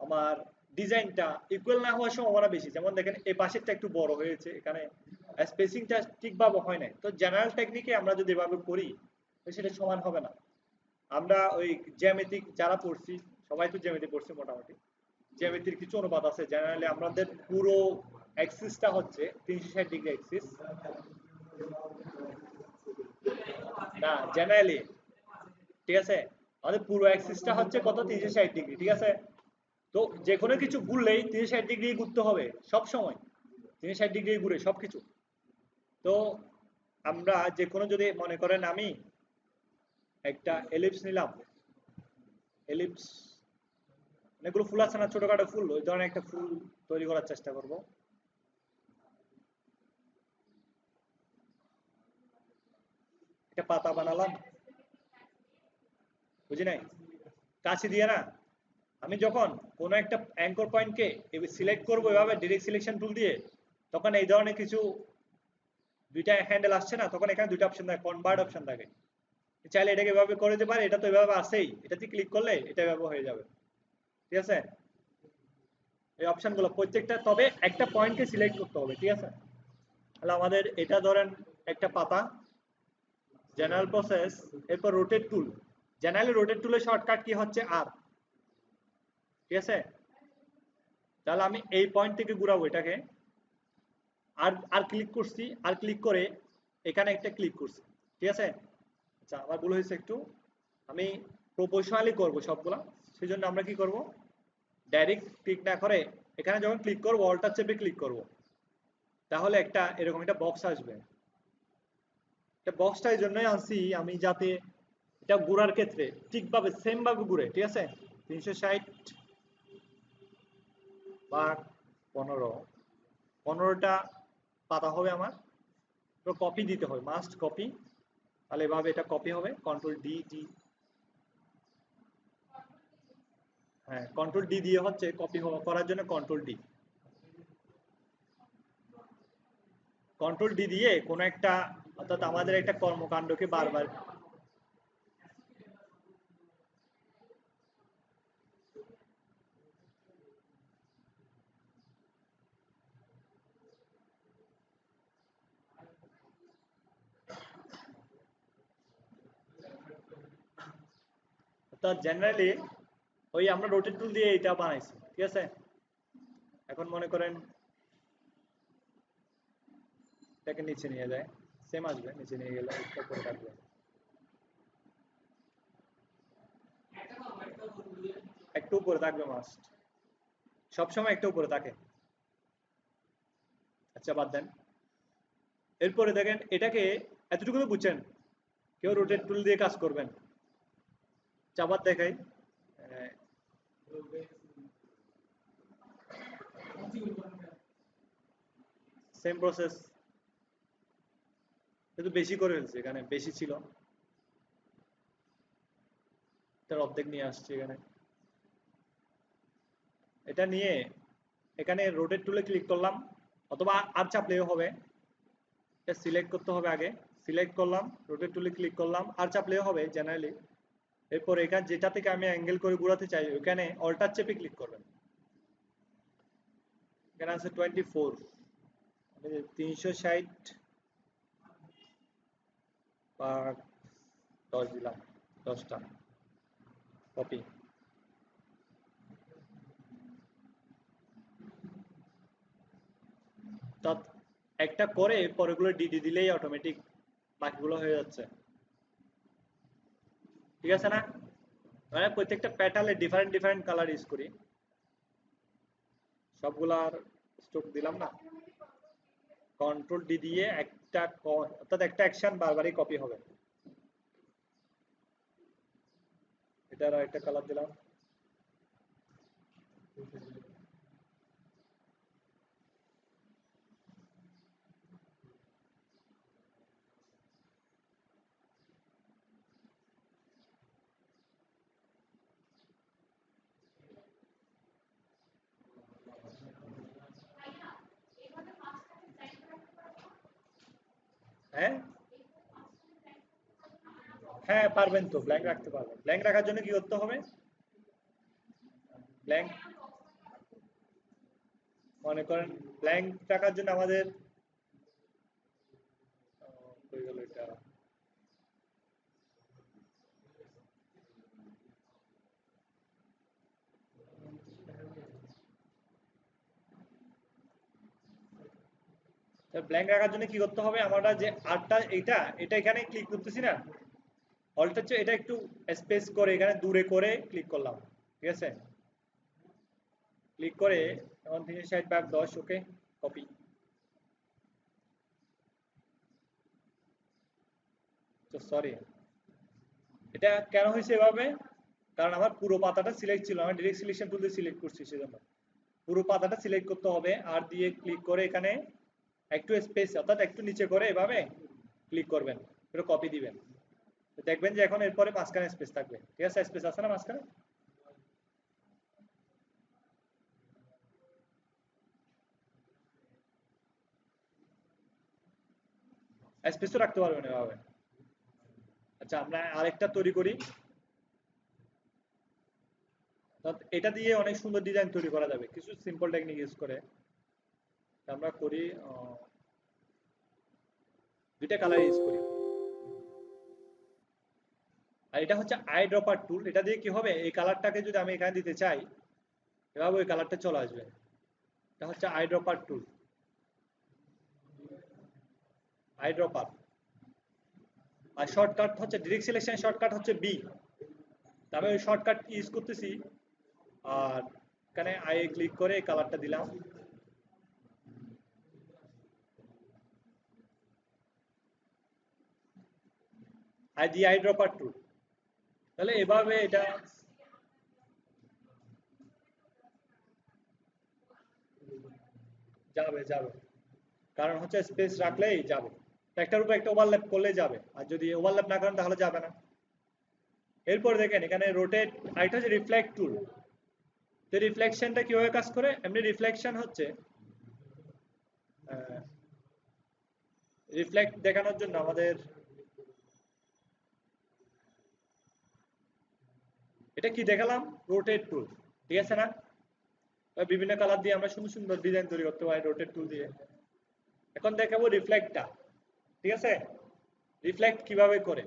আমার ডিজাইনটা ইকুয়াল না হওয়ার সম্ভাবনা বেশি। যেমন দেখেন এই পাশেরটা একটু বড় হয়েছে, এখানে স্পেসিংটা ঠিকভাবে হয় নাই। তো জেনারেল টেকনিকে আমরা যদি এভাবে করি, তো সেটা সমান হবে না। আমরা ওই জ্যামিতিক যারা পড়ছি, সবাই তো জ্যামিতি পড়ছি মোটামুটি, জ্যামিতির কিছু অনুপাত আছে। জেনারেলি আমাদের পুরো অ্যাক্সিসটা হচ্ছে 360 ডিগ্রি অ্যাক্সিস। না, জেনারেলি ঠিক আছে, আমাদের পুরো অ্যাক্সিসটা হচ্ছে কত, 360 ডিগ্রি। ঠিক আছে, তো যে কোনো কিছু ঘুরলেই 360 ডিগ্রি ঘুরতে হবে সব সময়, 360 ডিগ্রি ঘুরে সবকিছু। তো আমরা যে কোনো, যদি মনে করেন আমি একটা এলিপস নিলাম, এলিপস অনেকগুলো ফুল আছে না, ছোটখাটো ফুল, ওই ধরনের একটা ফুল তৈরি করার চেষ্টা করব। একটা পাতা বানালাম, বুঝি নাই? কাছে দিয়ে না, আমি যখন কোনো একটা অ্যাঙ্কর পয়েন্টকে সিলেক্ট করবো এভাবে ডিরেক্ট সিলেকশন টুল দিয়ে, তখন এই ধরনের কিছু দুইটা হ্যান্ডেল আসছে না, তখন এখানে দুইটা অপশন থাকে, কনভার্ট অপশন থাকে। চাইলে এটাকে এভাবে করে দিতে পারে, এটা তো এভাবে আসেই, এটাতে ক্লিক করলে এটা এভাবে হয়ে যাবে। ঠিক আছে, এই অপশনগুলো প্রত্যেকটা, তবে একটা পয়েন্টকে সিলেক্ট করতে হবে। ঠিক আছে, তাহলে আমাদের এটা ধরেন একটা পাতা, জেনারেল প্রসেস, এরপর রোটেট টুল। জেনারেলি রোটেট টুলের শর্টকাট কি হচ্ছে আর। ঠিক আছে, তাহলে আমি এই পয়েন্ট থেকে ঘুরাবো এটাকে, আর আর ক্লিক করছি, আর ক্লিক করে এখানে একটা ক্লিক করছি। ঠিক আছে, আচ্ছা আমার ভুল হয়েছে একটু, আমি প্রপোর্শনালি করব সবগুলা। সেই জন্য আমরা কি করব, ডাইরেক্ট ক্লিক না করে এখানে যখন ক্লিক করব অল্টার চেপে ক্লিক করব, তাহলে একটা এরকম একটা বক্স আসবে। এটা বক্সটা এই জন্যই আনছি আমি, যাতে এটা ঘোরার ক্ষেত্রে ঠিকভাবে সেম ভাবে ঘুরে। ঠিক আছে, 360 বা 15টা পাতা হবে আমার, তো কপি দিতে হবে, মাস্ট কপি। তাহলে এভাবে এটা কপি হবে, কন্ট্রোল ডি ডি, হ্যাঁ কন্ট্রোল ডি দিয়ে হচ্ছে কপি করার জন্য, কন্ট্রোল ডি, কন্ট্রোল ডি দিয়ে কোনো একটা, অর্থাৎ আমাদের একটা কর্মকাণ্ডকে বারবার, অর্থাৎ জেনারেলি ওই আমরা রোটেট টুল দিয়ে এটা বানাইছি। ঠিক আছে, এখন মনে করেন এটাকে নিচে নিয়ে যায়, সেম আসবে, নিচে নিয়ে গেলে একটা করে থাকবে, একটু উপরে থাকবে মাস্ট, সবসময় একটু উপরে থাকে। আচ্ছা বাদ দেন, এরপরে দেখেন এটাকে এতটুকু তো বুঝছেন, কেউ রোটেট টুল দিয়ে কাজ করবেন। চাপাত দেখাই, সেম প্রসেস, কিন্তু বেশি করে ফেলছে, এখানে বেশি ছিল, তার অর্ধেক নিয়ে আসছে এখানে। এটা নিয়ে এখানে রোটেট টুলে ক্লিক করলাম, অথবা আর চাপলেও হবে, এটা সিলেক্ট করতে হবে আগে, সিলেক্ট করলাম, রোটেট টুলে ক্লিক করলাম, আর চাপলেও হবে জেনারেলি। এরপর এখানে যেটা থেকে আমি অ্যাঙ্গেল করে ঘোরাতে চাই ওখানে অল্টার চেপে ক্লিক করবেন, এখানে আছে 24, 360 বা 10 দিলাম, 10টা কপি, অর্থাৎ একটা করে পরেগুলো ডিডি দিলেই অটোমেটিক বাকিগুলো হয়ে যাচ্ছে। ঠিক আছে না, মানে প্রত্যেকটা প্যাটার্নে ডিফারেন্ট ডিফারেন্ট কালার ইউজ করি, সবগুলার স্ট্রোক দিলাম না, কন্ট্রোল ডি দিয়ে একটা অর্থাৎ একটা অ্যাকশন বারবারই কপি হবে। এটার একটা কালার দিলাম, হ্যাঁ হ্যাঁ পারবেন তো, ব্ল্যাঙ্ক রাখতে পারবেন। ব্ল্যাঙ্ক রাখার জন্য কি করতে হবে, ব্ল্যাঙ্ক মনে করেন, ব্ল্যাঙ্ক রাখার জন্য আমাদের কই গেল এটা, ব্ল্যাঙ্ক রাখার জন্য কি করতে হবে, আমরা যে আরটা এটা এটা এখানে ক্লিক করতেছি না, অল্টার চেয়ে এটা একটু স্পেস করে এখানে দূরে করে ক্লিক করলাম। ঠিক আছে, ক্লিক করে এখন 360/10, ওকে কপি। তো সরি, এটা কেন হয়েছে এভাবে, কারণ আমার পুরো পাতাটা সিলেক্ট ছিল, আমি ডিরেক্ট সিলেকশন টুল দিয়ে সিলেক্ট করছি, সেজন্য পুরো পাতাটা সিলেক্ট করতে হবে, আর দিয়ে ক্লিক করে এখানে একটু স্পেস অর্থাৎ একটু নিচে করে এভাবে ক্লিক করবেন, এটা কপি দিবেন। দেখবেন যে এখন এরপরে মাঝখানে স্পেস থাকবে, ঠিক আছে? স্পেস আছে না মাঝখানে? স্পেসও রাখতে পারবেন এভাবে। আচ্ছা, আমরা আরেকটা তৈরি করি। এটা দিয়ে অনেক সুন্দর ডিজাইন তৈরি করা যাবে কিছু সিম্পল টেকনিক ইউজ করে। আমরা করি দুইটা কালার ইউজ করি। আর এটা হচ্ছে আই ড্রপার টুল। এটা দিয়ে কি হবে, এই কালারটাকে যদি আমি এখানে দিতে চাই, এভাবে ওই কালারটা চলে আসবে। এটা হচ্ছে I dropper tool, I dropper. R shortcut হচ্ছে ডিরেক্ট সিলেকশন, শর্টকাট হচ্ছে বি। আমি ওই শর্টকাট ইউজ করতেছি। আর এখানে আই ক্লিক করে এই কালারটা দিলাম। আই দি আই ড্রপার টুল। তাহলে এভাবে এটা যাবে যাবে, কারণ হচ্ছে স্পেস রাখলেই যাবে। একটার উপর একটা ওভারল্যাপ করলেই যাবে, আর যদি ওভারল্যাপ না করেন তাহলে যাবে না। এরপর দেখেন এখানে রোটেট, আরেকটা হচ্ছে রিফ্লেক্ট টুল। তো রিফ্লেকশনটা কিভাবে কাজ করে, এমনি রিফ্লেকশন হচ্ছে রিফ্লেক্ট দেখানোর জন্য আমাদের এটা কি দেখালাম, রোটেট টুল, ঠিক আছে না? বিভিন্ন কালার দিয়ে আমরা সুন্দর সুন্দর ডিজাইন তৈরি করতে পারি রোটেট টুল দিয়ে। এখন দেখাবো রিফ্লেক্টটা, ঠিক আছে? রিফ্লেক্ট কিভাবে করে,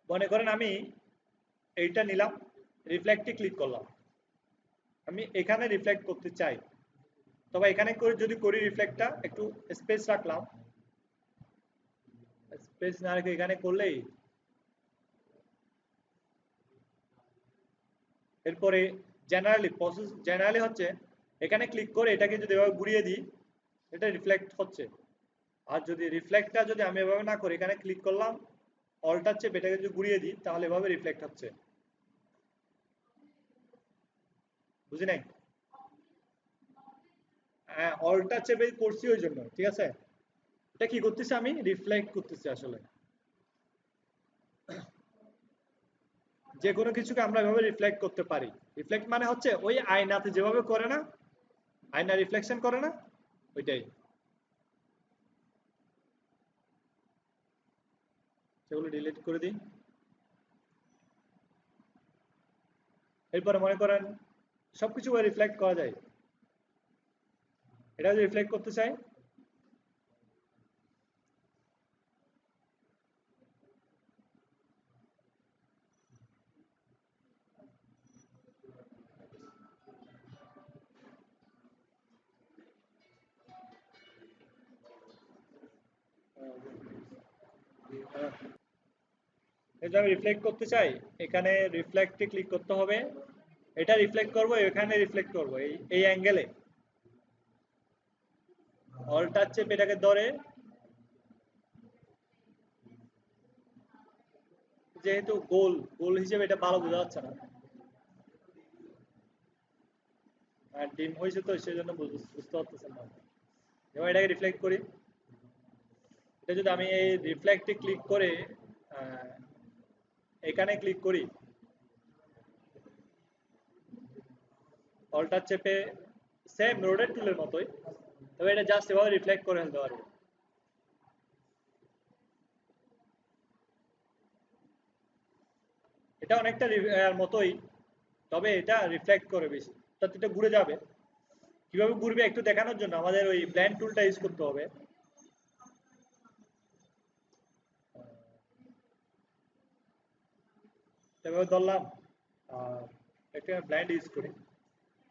মনে করেন আমি এইটা নিলাম, রিফ্লেক্টে ক্লিক করলাম, আমি এখানে রিফ্লেক্ট করতে চাই। তবে এখানে করে যদি করি রিফ্লেক্টটা একটু স্পেস রাখলাম, স্পেস না রেখে এখানে করলেই, এরপরে জেনারেলি প্রসেস, জেনারেলি হচ্ছে এখানে ক্লিক করে এটাকে যদি এভাবে ঘুরিয়ে দিই, এটা রিফ্লেক্ট হচ্ছে। আর যদি রিফ্লেক্টটা যদি আমি এভাবে না করি, এখানে ক্লিক করলাম, অল্টার চেপে এটাকে যদি ঘুরিয়ে দিই, তাহলে এভাবে রিফ্লেক্ট হচ্ছে। বুঝি নাই? হ্যাঁ, অল্টার চেপে করছি ওই জন্য, ঠিক আছে? এটা কি করতেছি, আমি রিফ্লেক্ট করতেছি আসলে। যে কোনো কিছুকে আমরা এভাবে রিফ্লেক্ট করতে পারি। রিফ্লেক্ট মানে হচ্ছে ওই আয়নাতে যেভাবে করে না, আয়না রিফ্লেকশন করে না, ওইটাই। সেগুলো ডিলিট করে দিই। এরপরে মনে করেন সবকিছু রিফ্লেক্ট করা যায়, এটা যদি রিফ্লেক্ট করতে চাই, এটা আমি রিফ্লেক্ট করতে চাই, এখানে রিফ্লেক্টে ক্লিক করতে হবে। এটা রিফ্লেক্ট করব, এখানে রিফ্লেক্ট করব এই এই অ্যাঙ্গেলে। অল্টার চেপে এটাকে ধরে, যেহেতু গোল গোল হিসেবে এটা ভালো বোঝা যাচ্ছে না, আর ডিম হয়েছে তো সেই জন্য বুঝতে পারতেছেন না। এবার এটাকে রিফ্লেক্ট করি। এটা যদি আমি এই রিফ্লেক্টে ক্লিক করে আহ, এখানে ক্লিক করি, অল্টার চেপে, সেম রোডের টুলের মতোই, তবে এটা জাস্ট এভাবে রিফ্লেক্ট করে ফেলতে পারবো। এটা অনেকটা মতোই, তবে এটা রিফ্লেক্ট করে বেশি, তাতে এটা ঘুরে যাবে। কিভাবে ঘুরবে একটু দেখানোর জন্য আমাদের ওই ব্লেন্ড টুলটা ইউজ করতে হবে। এভাবে ধরলাম, আর একটা ব্লাইন্ড ইউজ করি।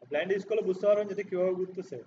ব্লাইন্ড ইউজ করলে বুঝতে পারবেন যদি কিভাবে ঘুরতেছে।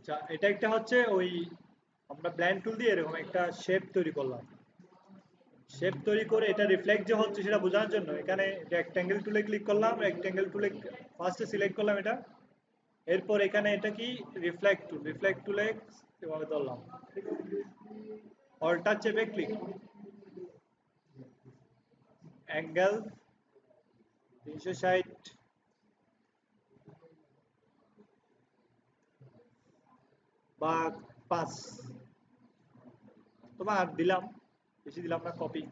আচ্ছা, এটা একটা হচ্ছে ওই আমরা ব্লেন্ড টুল দিয়ে এরকম একটা শেপ তৈরি করলাম। শেপ তৈরি করে এটা রিফ্লেক্ট যে হচ্ছে সেটা বোঝানোর জন্য এখানে রেক্ট্যাঙ্গেল টুলে ক্লিক করলাম, রেক্ট্যাঙ্গেল টুলে ফার্স্টে সিলেক্ট করলাম এটা, এরপর এখানে এটা কি রিফ্লেক্ট টুল, রিফ্লেক্ট টুলে এভাবে ধরলাম, অল্টার চেপে ক্লিক, অ্যাঙ্গেল 360 বা 5 তোমার দিলাম, বেশি দিলাম না, কপি,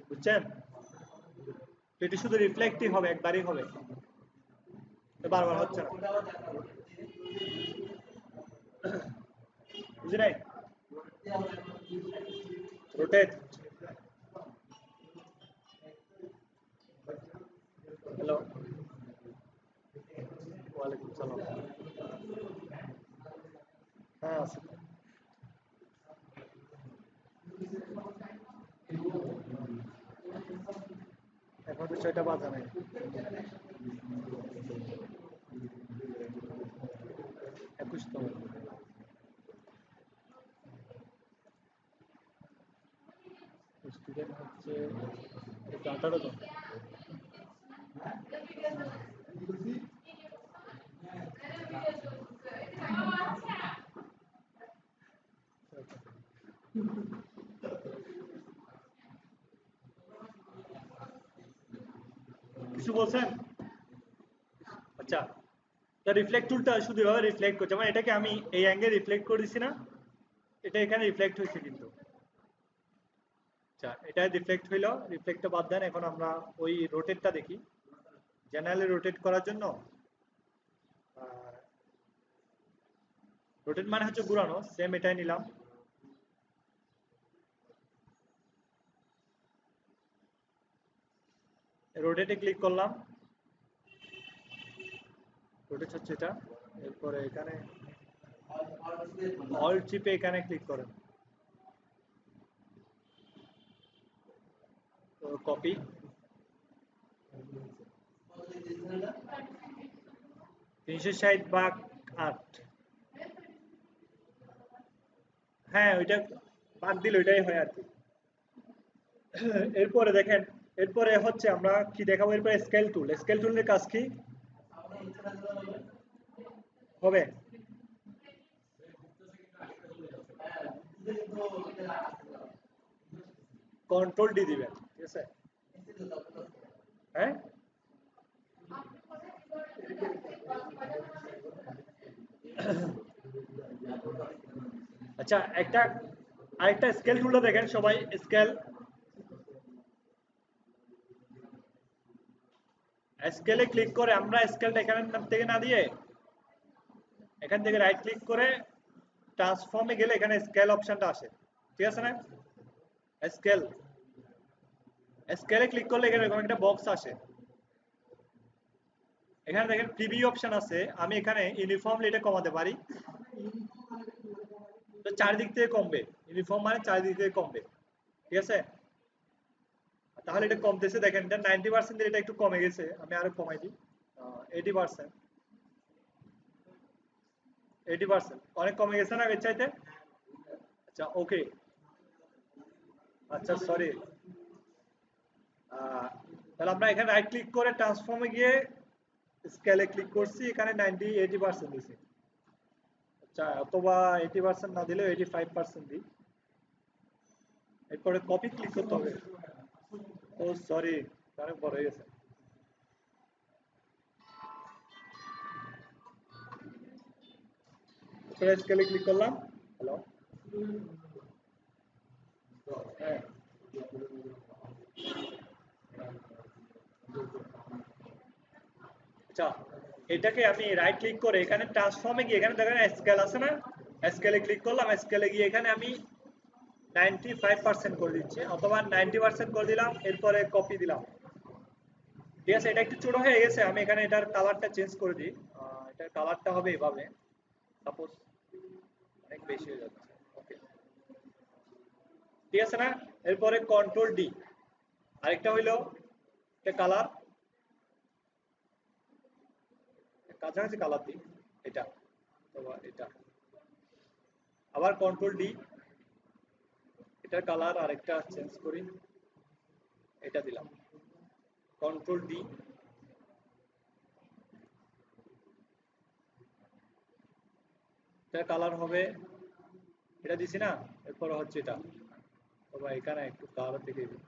বুঝছেন? এটি শুধু রিফ্লেক্টই হবে, একবারই হবে, বারবার হচ্ছে না, বুঝি নাই? রোটেট, হ্যালো, ওয়ালাইকুম সালাম, হ্যাঁ আছে। এখন তো 6টা বাজা নাই, 21 তো, স্টুডেন্ট হচ্ছে 18 জন। কিছু বলছেন? আচ্ছা, তা রিফ্লেক্ট টুলটা শুধু এভাবে রিফ্লেক্ট করছে, মানে এটাকে আমি এই অ্যাঙ্গেল রিফ্লেক্ট করে দিছি না, এটা এখানে রিফ্লেক্ট হয়েছে কিন্তু। আচ্ছা, এটা রিফ্লেক্ট হইলো, রিফ্লেক্টটা বাদ দেন, এখন আমরা ওই রোটেটটা দেখি। জেনারেলি রোটেট করার জন্য রোটেট মানে হচ্ছে ঘুরানো, সেম এটাই নিলাম, রোটেটে ক্লিক করলাম, রোটেট হচ্ছে এটা, এরপরে এখানে অল চিপে এখানে ক্লিক করেন, কপি, 360/8, হ্যাঁ ওইটা বাদ দিলে ওইটাই হয় আর কি। এরপরে দেখেন, এরপরে হচ্ছে আমরা কি দেখাবো, এরপরে স্কেল টুল, স্কেল টুলের কাজ কি হবে? কন্ট্রোল ডি দিবেন, ঠিক আছে? হ্যাঁ, আচ্ছা একটা আরেকটা স্কেল টুলটা দেখেন সবাই, স্কেল, স্কেলে ক্লিক করে আমরা স্কেলটা এখানে থেকে না দিয়ে এখান থেকে রাইট ক্লিক করে ট্রান্সফর্মে গেলে এখানে স্কেল অপশনটা আসে, ঠিক আছে না? স্কেল, স্কেলে ক্লিক করলে এখানে এরকম একটা বক্স আসে, এখানে দেখেন প্রিভিউ অপশন আছে, আমি এখানে ইউনিফর্মলি এটা কমাতে পারি, তো চারিদিক থেকে কমবে, ইউনিফর্ম মানে চারিদিক থেকে কমবে, ঠিক আছে? তাহলে এটা কমতেছে, দেখেন এটা 90% এটা একটু কমে গেছে, আমি আরো কমাই দিই, 80%, 80% অনেক কমে গেছে না এর চাইতে? আচ্ছা ওকে, আচ্ছা সরি, তাহলে আমরা এখানে রাইট ক্লিক করে ট্রান্সফর্মে গিয়ে স্কেলে ক্লিক করছি, এখানে 80% দিছি, আচ্ছা অথবা 80% না দিলেও 85% দিই, এরপরে কপি ক্লিক করতে হবে, ও সরি, অনেক বড় হয়ে গেছে, এরপরে স্কেলে ক্লিক করলাম, হ্যালো, হ্যাঁ, আচ্ছা এটাকে আমি রাইট ক্লিক করে এখানে ট্রান্সফর্মে গিয়ে এখানে দেখেন স্কেল আছে না, স্কেলে ক্লিক করলাম, স্কেলে গিয়ে এখানে আমি 95% করে দিচ্ছি অথবা 90% করে দিলাম, এরপরে কপি দিলাম, ঠিক আছে? এটা একটু ছোট হয়ে গেছে, আমি এখানে এটার কালারটা চেঞ্জ করে দিই, এটার কালারটা হবে এভাবে, সাপোজ অনেক বেশি হয়ে যাচ্ছে, ওকে, ঠিক আছে না? এরপরে কন্ট্রোল ডি, আরেকটা হইলো কালার কাছাকাছি কালার দিই, এটা অথবা এটা। আবার কন্ট্রোল ডি, এটার কালার আরেকটা চেঞ্জ করি, এটা দিলাম কন্ট্রোল ডি। এটার কালার হবে, এটা দিছি না, এরপর হচ্ছে এটা, অথবা এখানে একটু কালার দিকে দিই,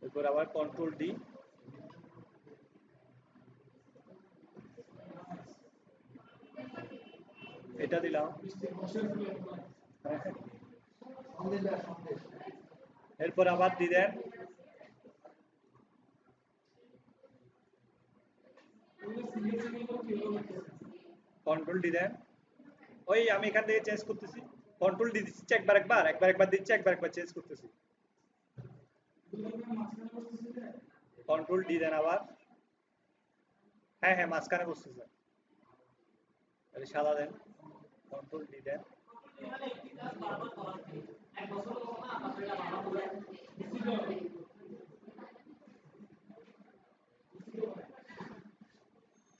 এরপর আবার কন্ট্রোল ডি, এটা দিলাম, এরপর আবার দিলেন কন্ট্রোল ডি দেন, ওই আমি এখান থেকে চেঞ্জ করতেছি, কন্ট্রোল ডি দিচ্ছি একবার একবার, একবার দিচ্ছি, একবার চেঞ্জ করতেছি, কন্ট্রোল ডি দেন আবার, হ্যাঁ হ্যাঁ মাঝখানে বসতেছে, তাহলে সাদা দেন, কন্ট্রোল ডি দেন,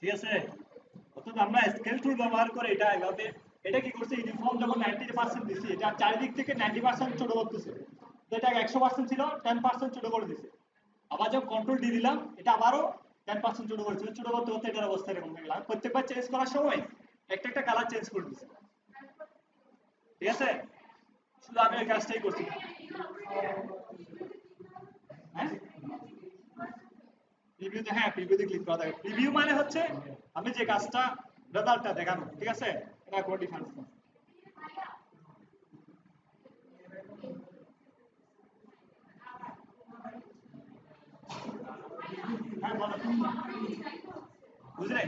ঠিক আছে। অর্থাৎ আমরা স্কেল টুল ব্যবহার করে এটা এভাবে, এটা কি করছে, ইউনিফর্ম যখন 90% দিছি, এটা চারিদিক থেকে 90% ছোট করতেছে, তো এটা 100% ছিল 10% ছোট করে দিছে। আবার যখন কন্ট্রোল ডি দিলাম, এটা আবারও 10% ছোট করেছিল, ছোট করতে করতে এটার অবস্থা এরকম হয়ে গেল। প্রত্যেকবার চেঞ্জ করার সময় একটা একটা কালার চেঞ্জ করে দিছে, ঠিক আছে। শুধু আমি ওই কাজটাই করছি, হ্যাঁ প্রিভিউতে, হ্যাঁ প্রিভিউতে ক্লিক করা থাকে। প্রিভিউ মানে হচ্ছে আমি যে কাজটা রেজাল্টটা দেখানো, ঠিক আছে, এটা কোনো ডিফারেন্স না। হ্যাঁ বলো, বুঝলে?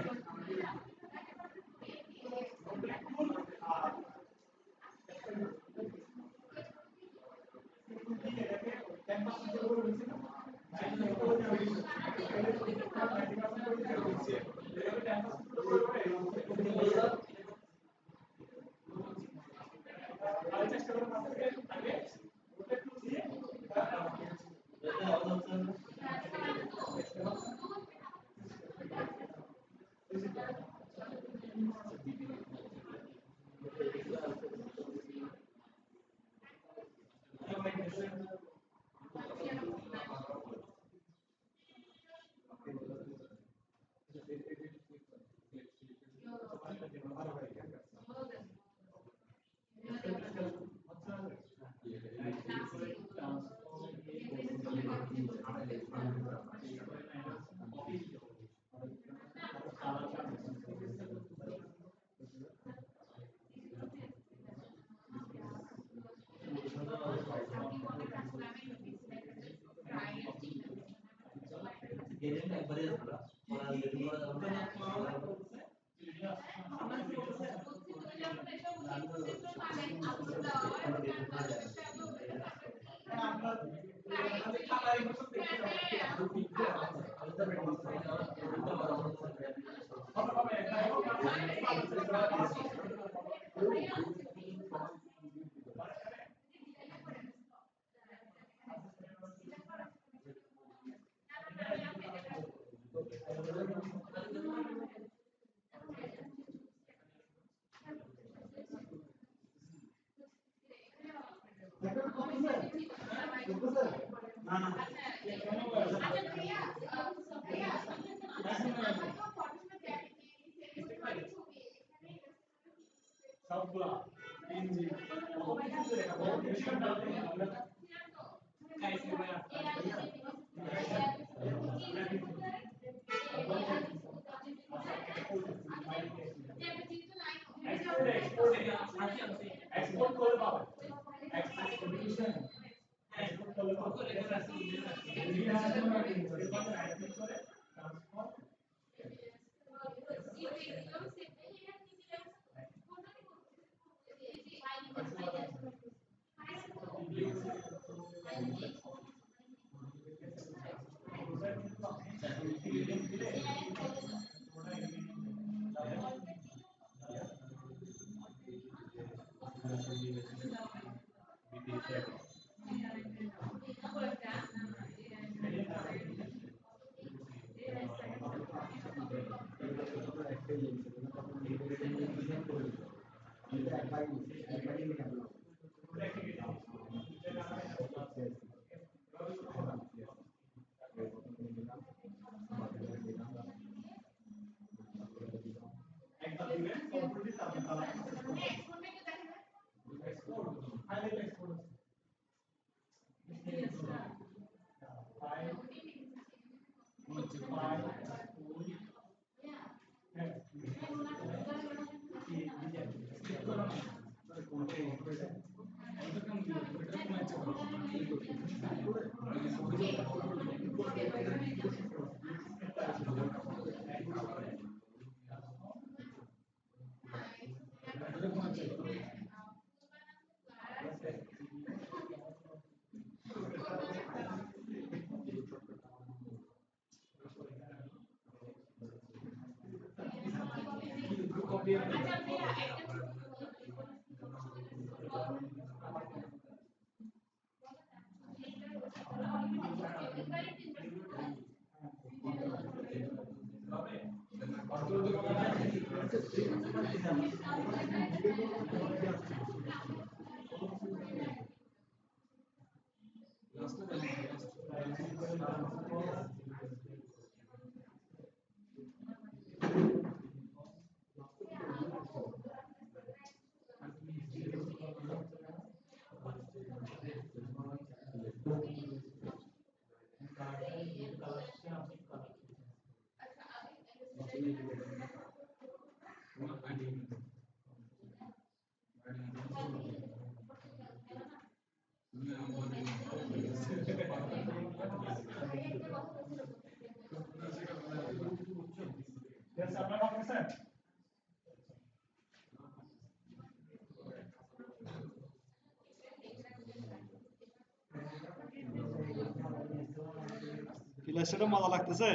লেসনটা মজা লাগতেছে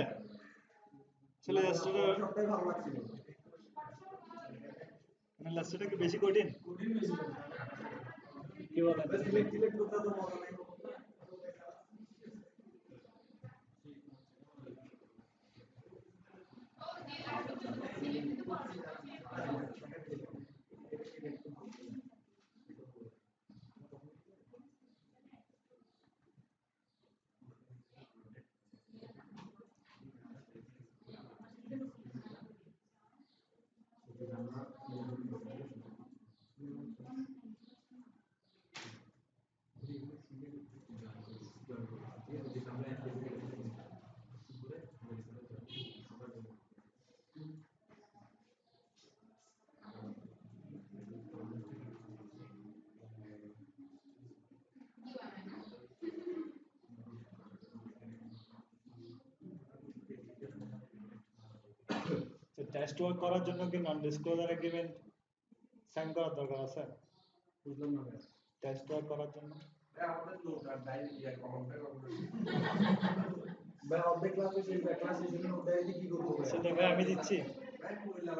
আসলে লেসনটা কি বেশি কঠিন কি বলেন টেস্ট ওয়ার্ক করার জন্য কি নন ডিসক্লোজার এগ্রিমেন্ট সাইন করার দরকার আছে বুঝলাম না টেস্ট ওয়ার্ক করার জন্য আমাদের লোক আর দাই ইয়া কমেন্ট ভাই অর্ধেক ক্লাসে সেই ক্লাসে জন্য ওটাই কি করব সেটা ভাই আমি দিচ্ছি ভাই কইলা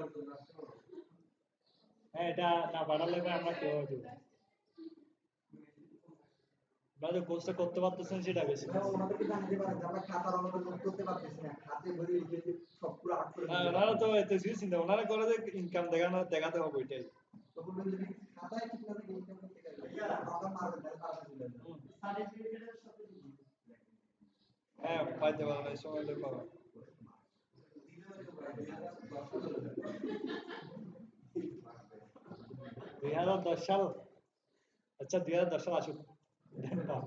হ্যাঁ এটা না বাড়ালে ভাই আমরা কেউ দেব বাজে কোর্সটা করতে পারতেছেন সেটা বেশি না ওনাদেরকে জানাতে পারেন যে আমরা খাতার অনুযায়ী নোট করতে পারতেছি না খাতে ভরে লিখে সব পুরো আট করে না ওনারা তো এত কিছু চিন্তা ওনারা করে যে ইনকাম দেখাতে হবে ওইটাই তখন যদি খাতায় ঠিক না থাকে ইনকাম করতে গেলে ইয়ারা আমরা মারবেন তাহলে পাশে চলে যাবে সার্টিফিকেটের সাথে হ্যাঁ পাইতে পারো না এই সময়টা পাবো 2010 সাল আচ্ছা 2010 সাল আসুক দেন পাও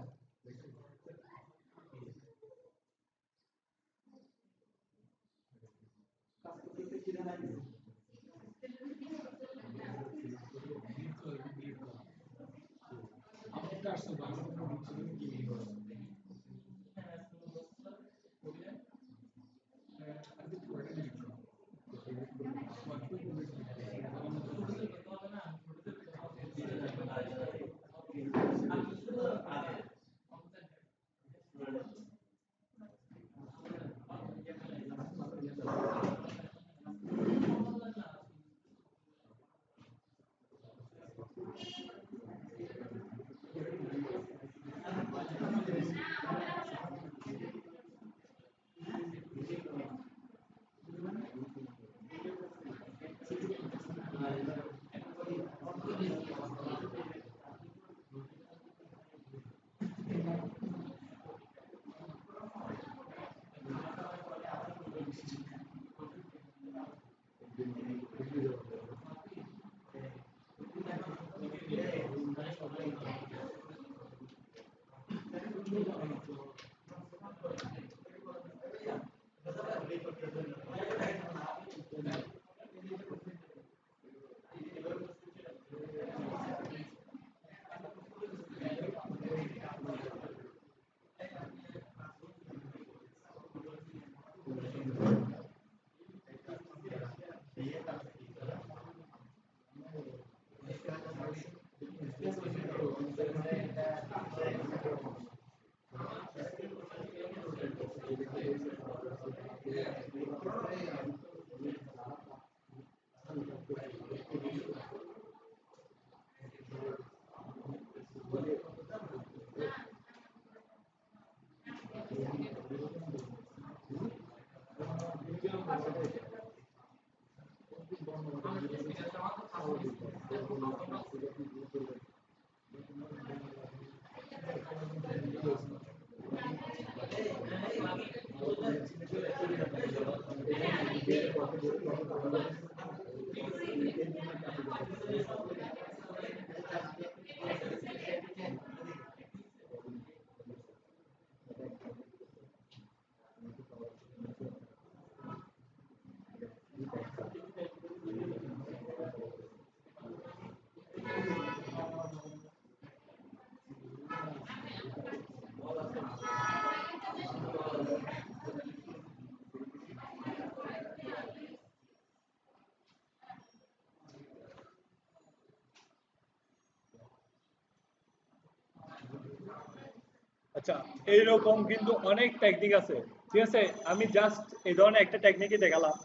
আচ্ছা, এইরকম কিন্তু অনেক টেকনিক আছে, ঠিক আছে? আমি জাস্ট এই ধরনের একটা টেকনিকই দেখালাম।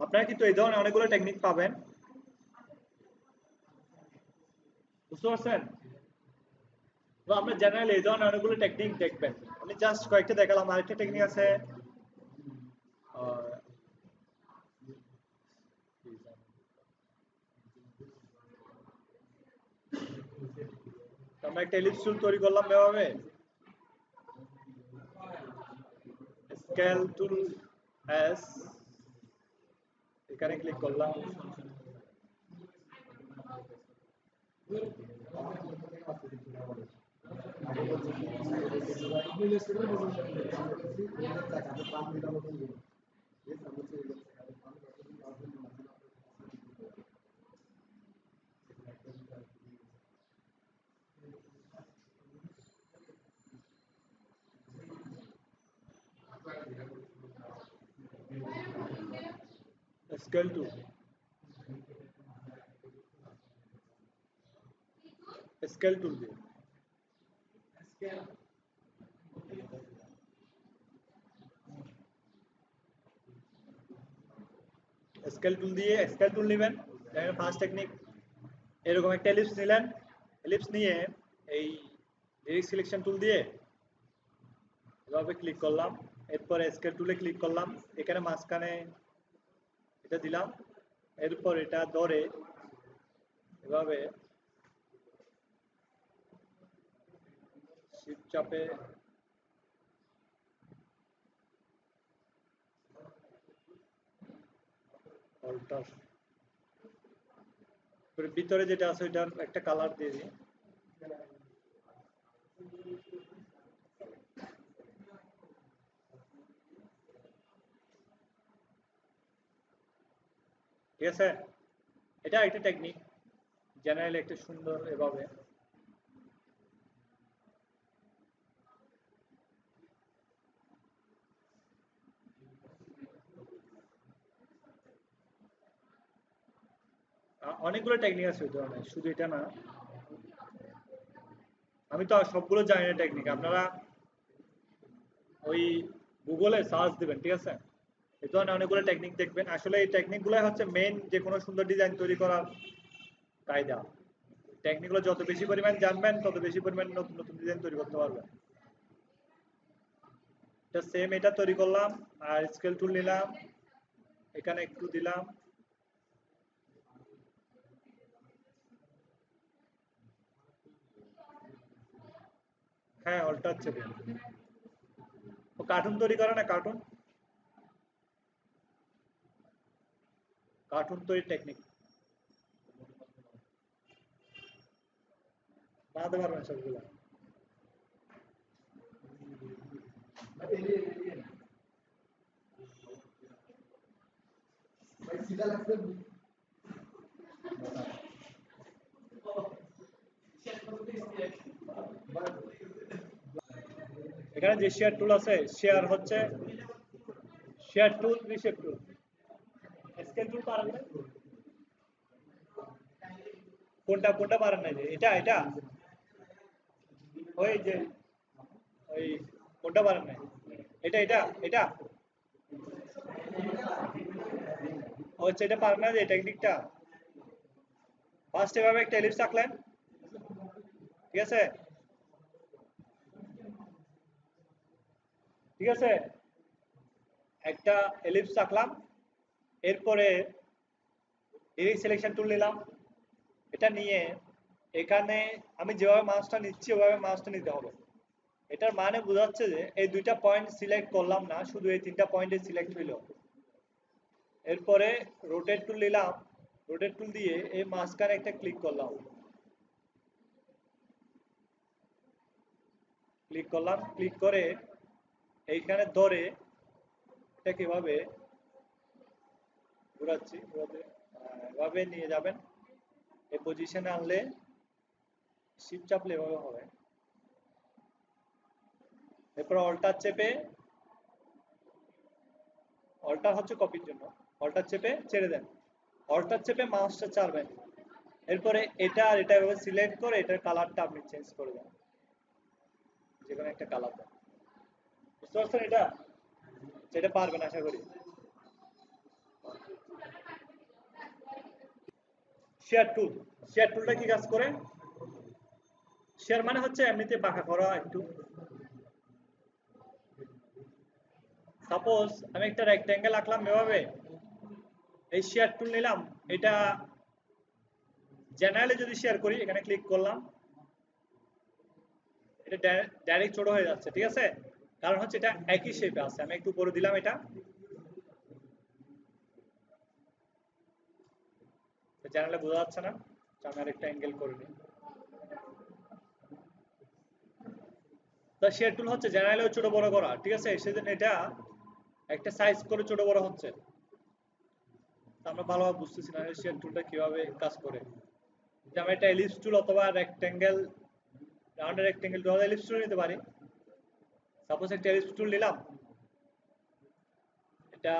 আপনারা কিন্তু এই ধরনের অনেকগুলো টেকনিক পাবেন, বুঝতে পারছেন? তো আমরা জেনারেলি এই ধরনের অনেকগুলো টেকনিক দেখবেন। আমি জাস্ট কয়েকটা দেখালাম, আরেকটা টেকনিক আছে আহ, আমরা একটা এলিপস টুল তৈরি করলাম এভাবে, স্কেল টুল এস, এখানে ক্লিক করলাম, স্কেল টুল, স্কেল টুল দিয়ে স্কেল টুল দিয়ে স্কেল টুল নেবেন। ফার্স্ট টেকনিক, এরকম একটা এলিপস নিলেন, এলিপস নিয়ে এই ডিরেক্ট সিলেকশন টুল দিয়ে এভাবে ক্লিক করলাম, এরপরে স্কেল টুলে ক্লিক করলাম, এখানে মাঝখানে এটা দিলাম, এরপর এটা ধরে এভাবে শিফট চাপে অল্টার, ভিতরে যেটা আছে ওইটার একটা কালার দিয়ে দিই, ঠিক আছে? এটা একটা টেকনিক, জেনারেলি একটা সুন্দর এভাবে। অনেকগুলো টেকনিক আছে ওই ধরনের, শুধু এটা না। আমি তো আর সবগুলো জানি না টেকনিক, আপনারা ওই গুগলে সার্চ দিবেন, ঠিক আছে? এই ধরনের অনেকগুলো টেকনিক দেখবেন। আসলে এই টেকনিক গুলাই হচ্ছে মেইন যে কোনো সুন্দর ডিজাইন তৈরি করার কায়দা। টেকনিক গুলো যত বেশি পরিমাণ জানবেন তত বেশি পরিমাণ নতুন নতুন ডিজাইন তৈরি করতে পারবেন। এটা সেম, এটা তৈরি করলাম, আর স্কেল টুল নিলাম, এখানে একটু দিলাম, হ্যাঁ অল্টার চেপে। ও কার্টুন তৈরি করে না, কার্টুন, কার্টুন তৈরি টেকনিক বানাতে পারবেন সবগুলো। এখানে যে শেয়ার টুল আছে, শেয়ার হচ্ছে শেয়ার টুল, রিশেপ টুল, স্কেল টুল পারেন না? কোনটা কোনটা পারেন না? যে এটা এটা ওই যে ওই কোনটা পারেন না? এটা এটা এটা হচ্ছে, এটা পারেন না যে টেকনিকটা। ফার্স্ট এভাবে একটা এলিপস আঁকলেন, ঠিক আছে? ঠিক আছে, একটা এলিপস আঁকলাম, এরপরে ডিরেক্ট সিলেকশন টুল নিলাম, এটা নিয়ে এখানে আমি যেভাবে মাউসটা নিচ্ছি ওভাবে মাউসটা নিতে হবে। এটার মানে বোঝাচ্ছে যে এই দুইটা পয়েন্ট সিলেক্ট করলাম না, শুধু এই তিনটা পয়েন্টে সিলেক্ট হইল। এরপরে রোটেট টুল নিলাম, রোটেট টুল দিয়ে এই মাঝখানে একটা ক্লিক করলাম, ক্লিক করে এইখানে ধরে এটা কিভাবে ঘোরাচ্ছি, এভাবে নিয়ে যাবেন, এই পজিশনে আনলে শিফট চাপলে এভাবে হবে। এরপর অল্টার চেপে, অল্টার হচ্ছে কপির জন্য, অল্টার চেপে ছেড়ে দেন, অল্টার চেপে মাউসটা ছাড়বেন। এরপরে এটা আর এটা এভাবে সিলেক্ট করে এটার কালারটা আপনি চেঞ্জ করে দেন, যেকোনো একটা কালার দেন। বুঝতে পারছেন? এটা পারবেন আশা করি। শেয়ার টুল, শেয়ার টুলটা কি কাজ করে? শেয়ার মানে হচ্ছে এমনিতে বাঁকা করা একটু। সাপোজ আমি একটা রেক্টেঙ্গেল আঁকলাম এভাবে, এই শেয়ার টুল নিলাম, এটা জেনারেলে যদি শেয়ার করি এখানে ক্লিক করলাম, এটা ডাইরেক্ট ছোট হয়ে যাচ্ছে, ঠিক আছে? কারণ হচ্ছে এটা একই শেপে আছে। আমি একটু করে দিলাম, এটা জেনারেলে বোঝা যাচ্ছে না, আমি আরেকটা অ্যাঙ্গেল করে নিই। তো শেয়ার টুল হচ্ছে জেনারেলেও ছোট বড় করা, ঠিক আছে? সেজন্য এটা একটা সাইজ করে ছোট বড় হচ্ছে। আমরা ভালোভাবে বুঝতেছি না শেয়ার টুলটা কিভাবে কাজ করে। যে আমি একটা এলিপস টুল অথবা রেক্টেঙ্গেল, রাউন্ড রেক্টেঙ্গেল টুল, এলিপস টুল নিতে পারি। সাপোজ একটা এলিপস টুল নিলাম, এটা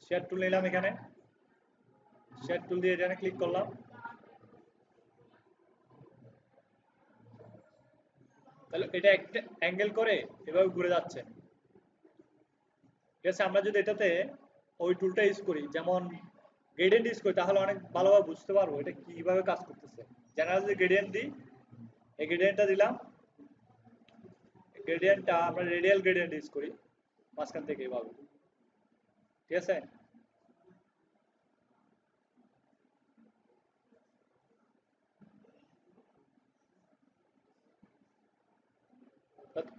শেয়ার টুল নিলাম, এখানে শেয়ার টুল দিয়ে এখানে ক্লিক করলাম, তাহলে এটা একটা অ্যাঙ্গেল করে এভাবে ঘুরে যাচ্ছে, ঠিক আছে? আমরা যদি এটাতে ওই টুলটা ইউজ করি, যেমন গ্রেডিয়েন্ট ইউজ করি, তাহলে অনেক ভালোভাবে বুঝতে পারবো এটা কিভাবে কাজ করতেছে। জেনারেল যদি গ্রেডিয়েন্ট দিই, এই গ্রেডিয়েন্টটা দিলাম, গ্রেডিয়েন্টটা আমরা রেডিয়াল গ্রেডিয়েন্ট ইউজ করি মাঝখান থেকে এভাবে, ঠিক আছে?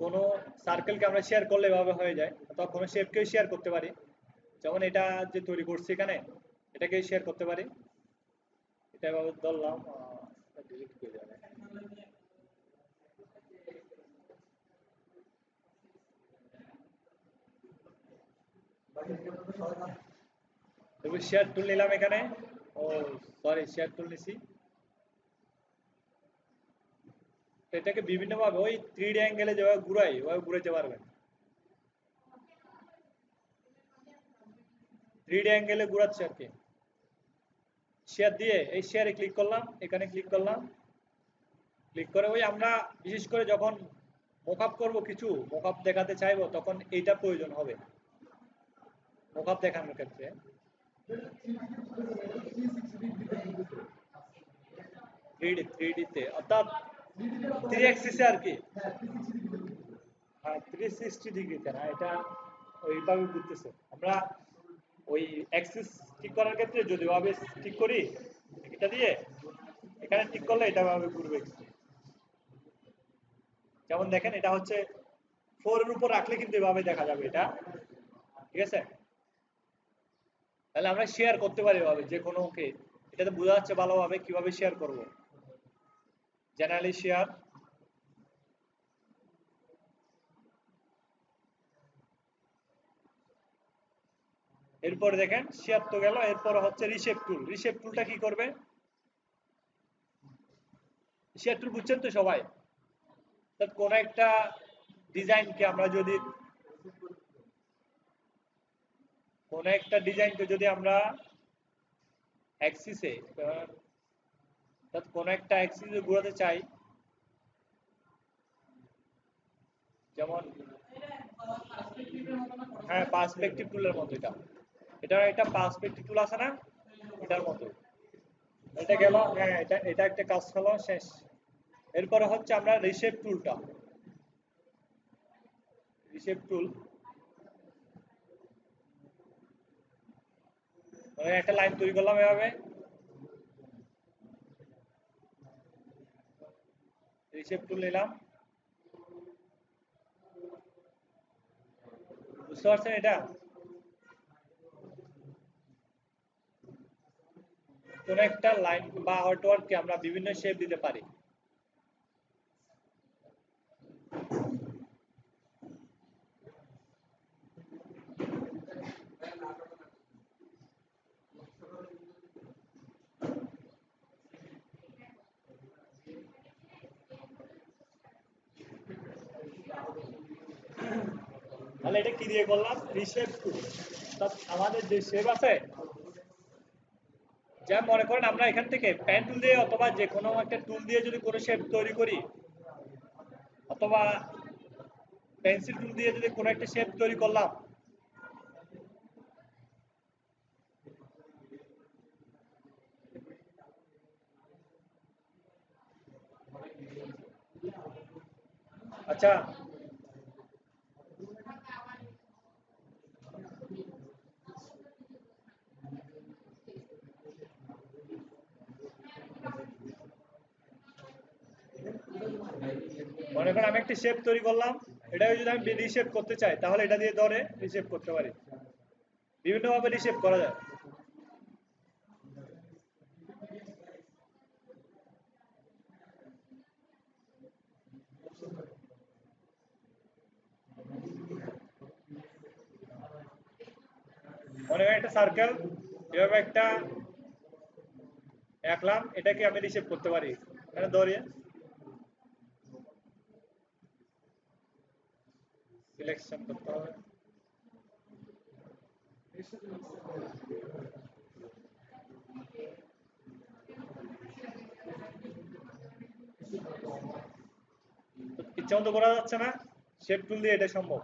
কোনো সার্কেলকে আমরা শেয়ার করলে এভাবে হয়ে যায়, অথবা কোনো শেপকেও শেয়ার করতে পারি, যেমন এটা যে তৈরি করছি এখানে, এটাকে শেয়ার করতে পারি। এটা এভাবে ধরলাম, ডিলিট করে যাবে। তবে শেয়ার টুল নিলাম এখানে, ও সরি, শেয়ার টুল নিছি, এটাকে বিভিন্ন ভাবে ওই 3D অ্যাঙ্গেলে যেভাবে ঘুরাই ওভাবে ঘুরাইতে পারবেন। 3D অ্যাঙ্গেলে ঘুরাচ্ছে আর কি। শেয়ার দিয়ে এই শেয়ারে ক্লিক করলাম, এখানে ক্লিক করলাম, ক্লিক করে ওই আমরা বিশেষ করে যখন মকআপ করব, কিছু মকআপ দেখাতে চাইবো, তখন এইটা প্রয়োজন হবে মকআপ দেখানোর ক্ষেত্রে। 3D তে অর্থাৎ 3 অ্যাক্সিসে আর কি। হ্যাঁ, 360 ডিগ্রিতে না, এটা ওইভাবে ঘুরতেছে। আমরা ওই অ্যাক্সিস ঠিক করার ক্ষেত্রে যদি ওভাবে ঠিক করি, এটা দিয়ে এখানে ঠিক করলে এটা ভাবে ঘুরবে। যেমন দেখেন, এটা হচ্ছে 4 এর উপর রাখলে কিন্তু এভাবে দেখা যাবে এটা, ঠিক আছে? তাহলে আমরা শেয়ার করতে পারি এভাবে যে কোনো ওকে, এটাতে বোঝা যাচ্ছে ভালোভাবে কিভাবে শেয়ার করব। জেনারেলি শেয়ার, এরপরে দেখেন শেয়ার তো গেল, এরপর হচ্ছে রিশেপ টুল। রিশেপ টুলটা কি করবে? শেয়ার টুল বুঝছেন তো সবাই? কোন একটা ডিজাইনকে আমরা যদি, কোন একটা ডিজাইনকে যদি আমরা অ্যাক্সিসে, কোন একটা অ্যাক্সিসে ঘোরাতে চাই, যেমন হ্যাঁ পার্সপেক্টিভ টুলের মতো, এটা একটা পার্সপেক্টিভ টুল আছে না, এটার মতো। এটা গেল, হ্যাঁ এটা একটা কাজ হলো, শেষ। এরপরে হচ্ছে আমরা রিশেপ টুলটা, রিশেপ টুল একটা লাইন তৈরি করলাম এভাবে, রিশেপ টুল নিলাম, বুঝতে পারছেন এটা? কোন একটা লাইন বা আর্টওয়ার্ককে আমরা বিভিন্ন শেপ দিতে পারি। তাহলে এটা কি দিয়ে করলাম? রিশেপ টুল। আমাদের যে শেপ আছে, যেমন মনে করেন আমরা এখান থেকে পেন টুল দিয়ে অথবা যে কোনো একটা টুল দিয়ে যদি কোনো শেপ তৈরি করি, অথবা পেন্সিল টুল দিয়ে যদি কোনো একটা শেপ তৈরি করলাম, আচ্ছা মনে করেন আমি একটা শেপ তৈরি করলাম, এটা যদি আমি রিশেপ করতে চাই তাহলে এটা দিয়ে ধরে রিশেপ করতে পারি, বিভিন্নভাবে রিশেপ করা যায়। মনে করেন একটা সার্কেল এভাবে একটা আঁকলাম, এটাকে আমি রিশেপ করতে পারি, এখানে ধরে সিলেকশন করতে হবে। ইচ্ছা মতো করা যাচ্ছে না, শেপ টুল দিয়ে এটা সম্ভব।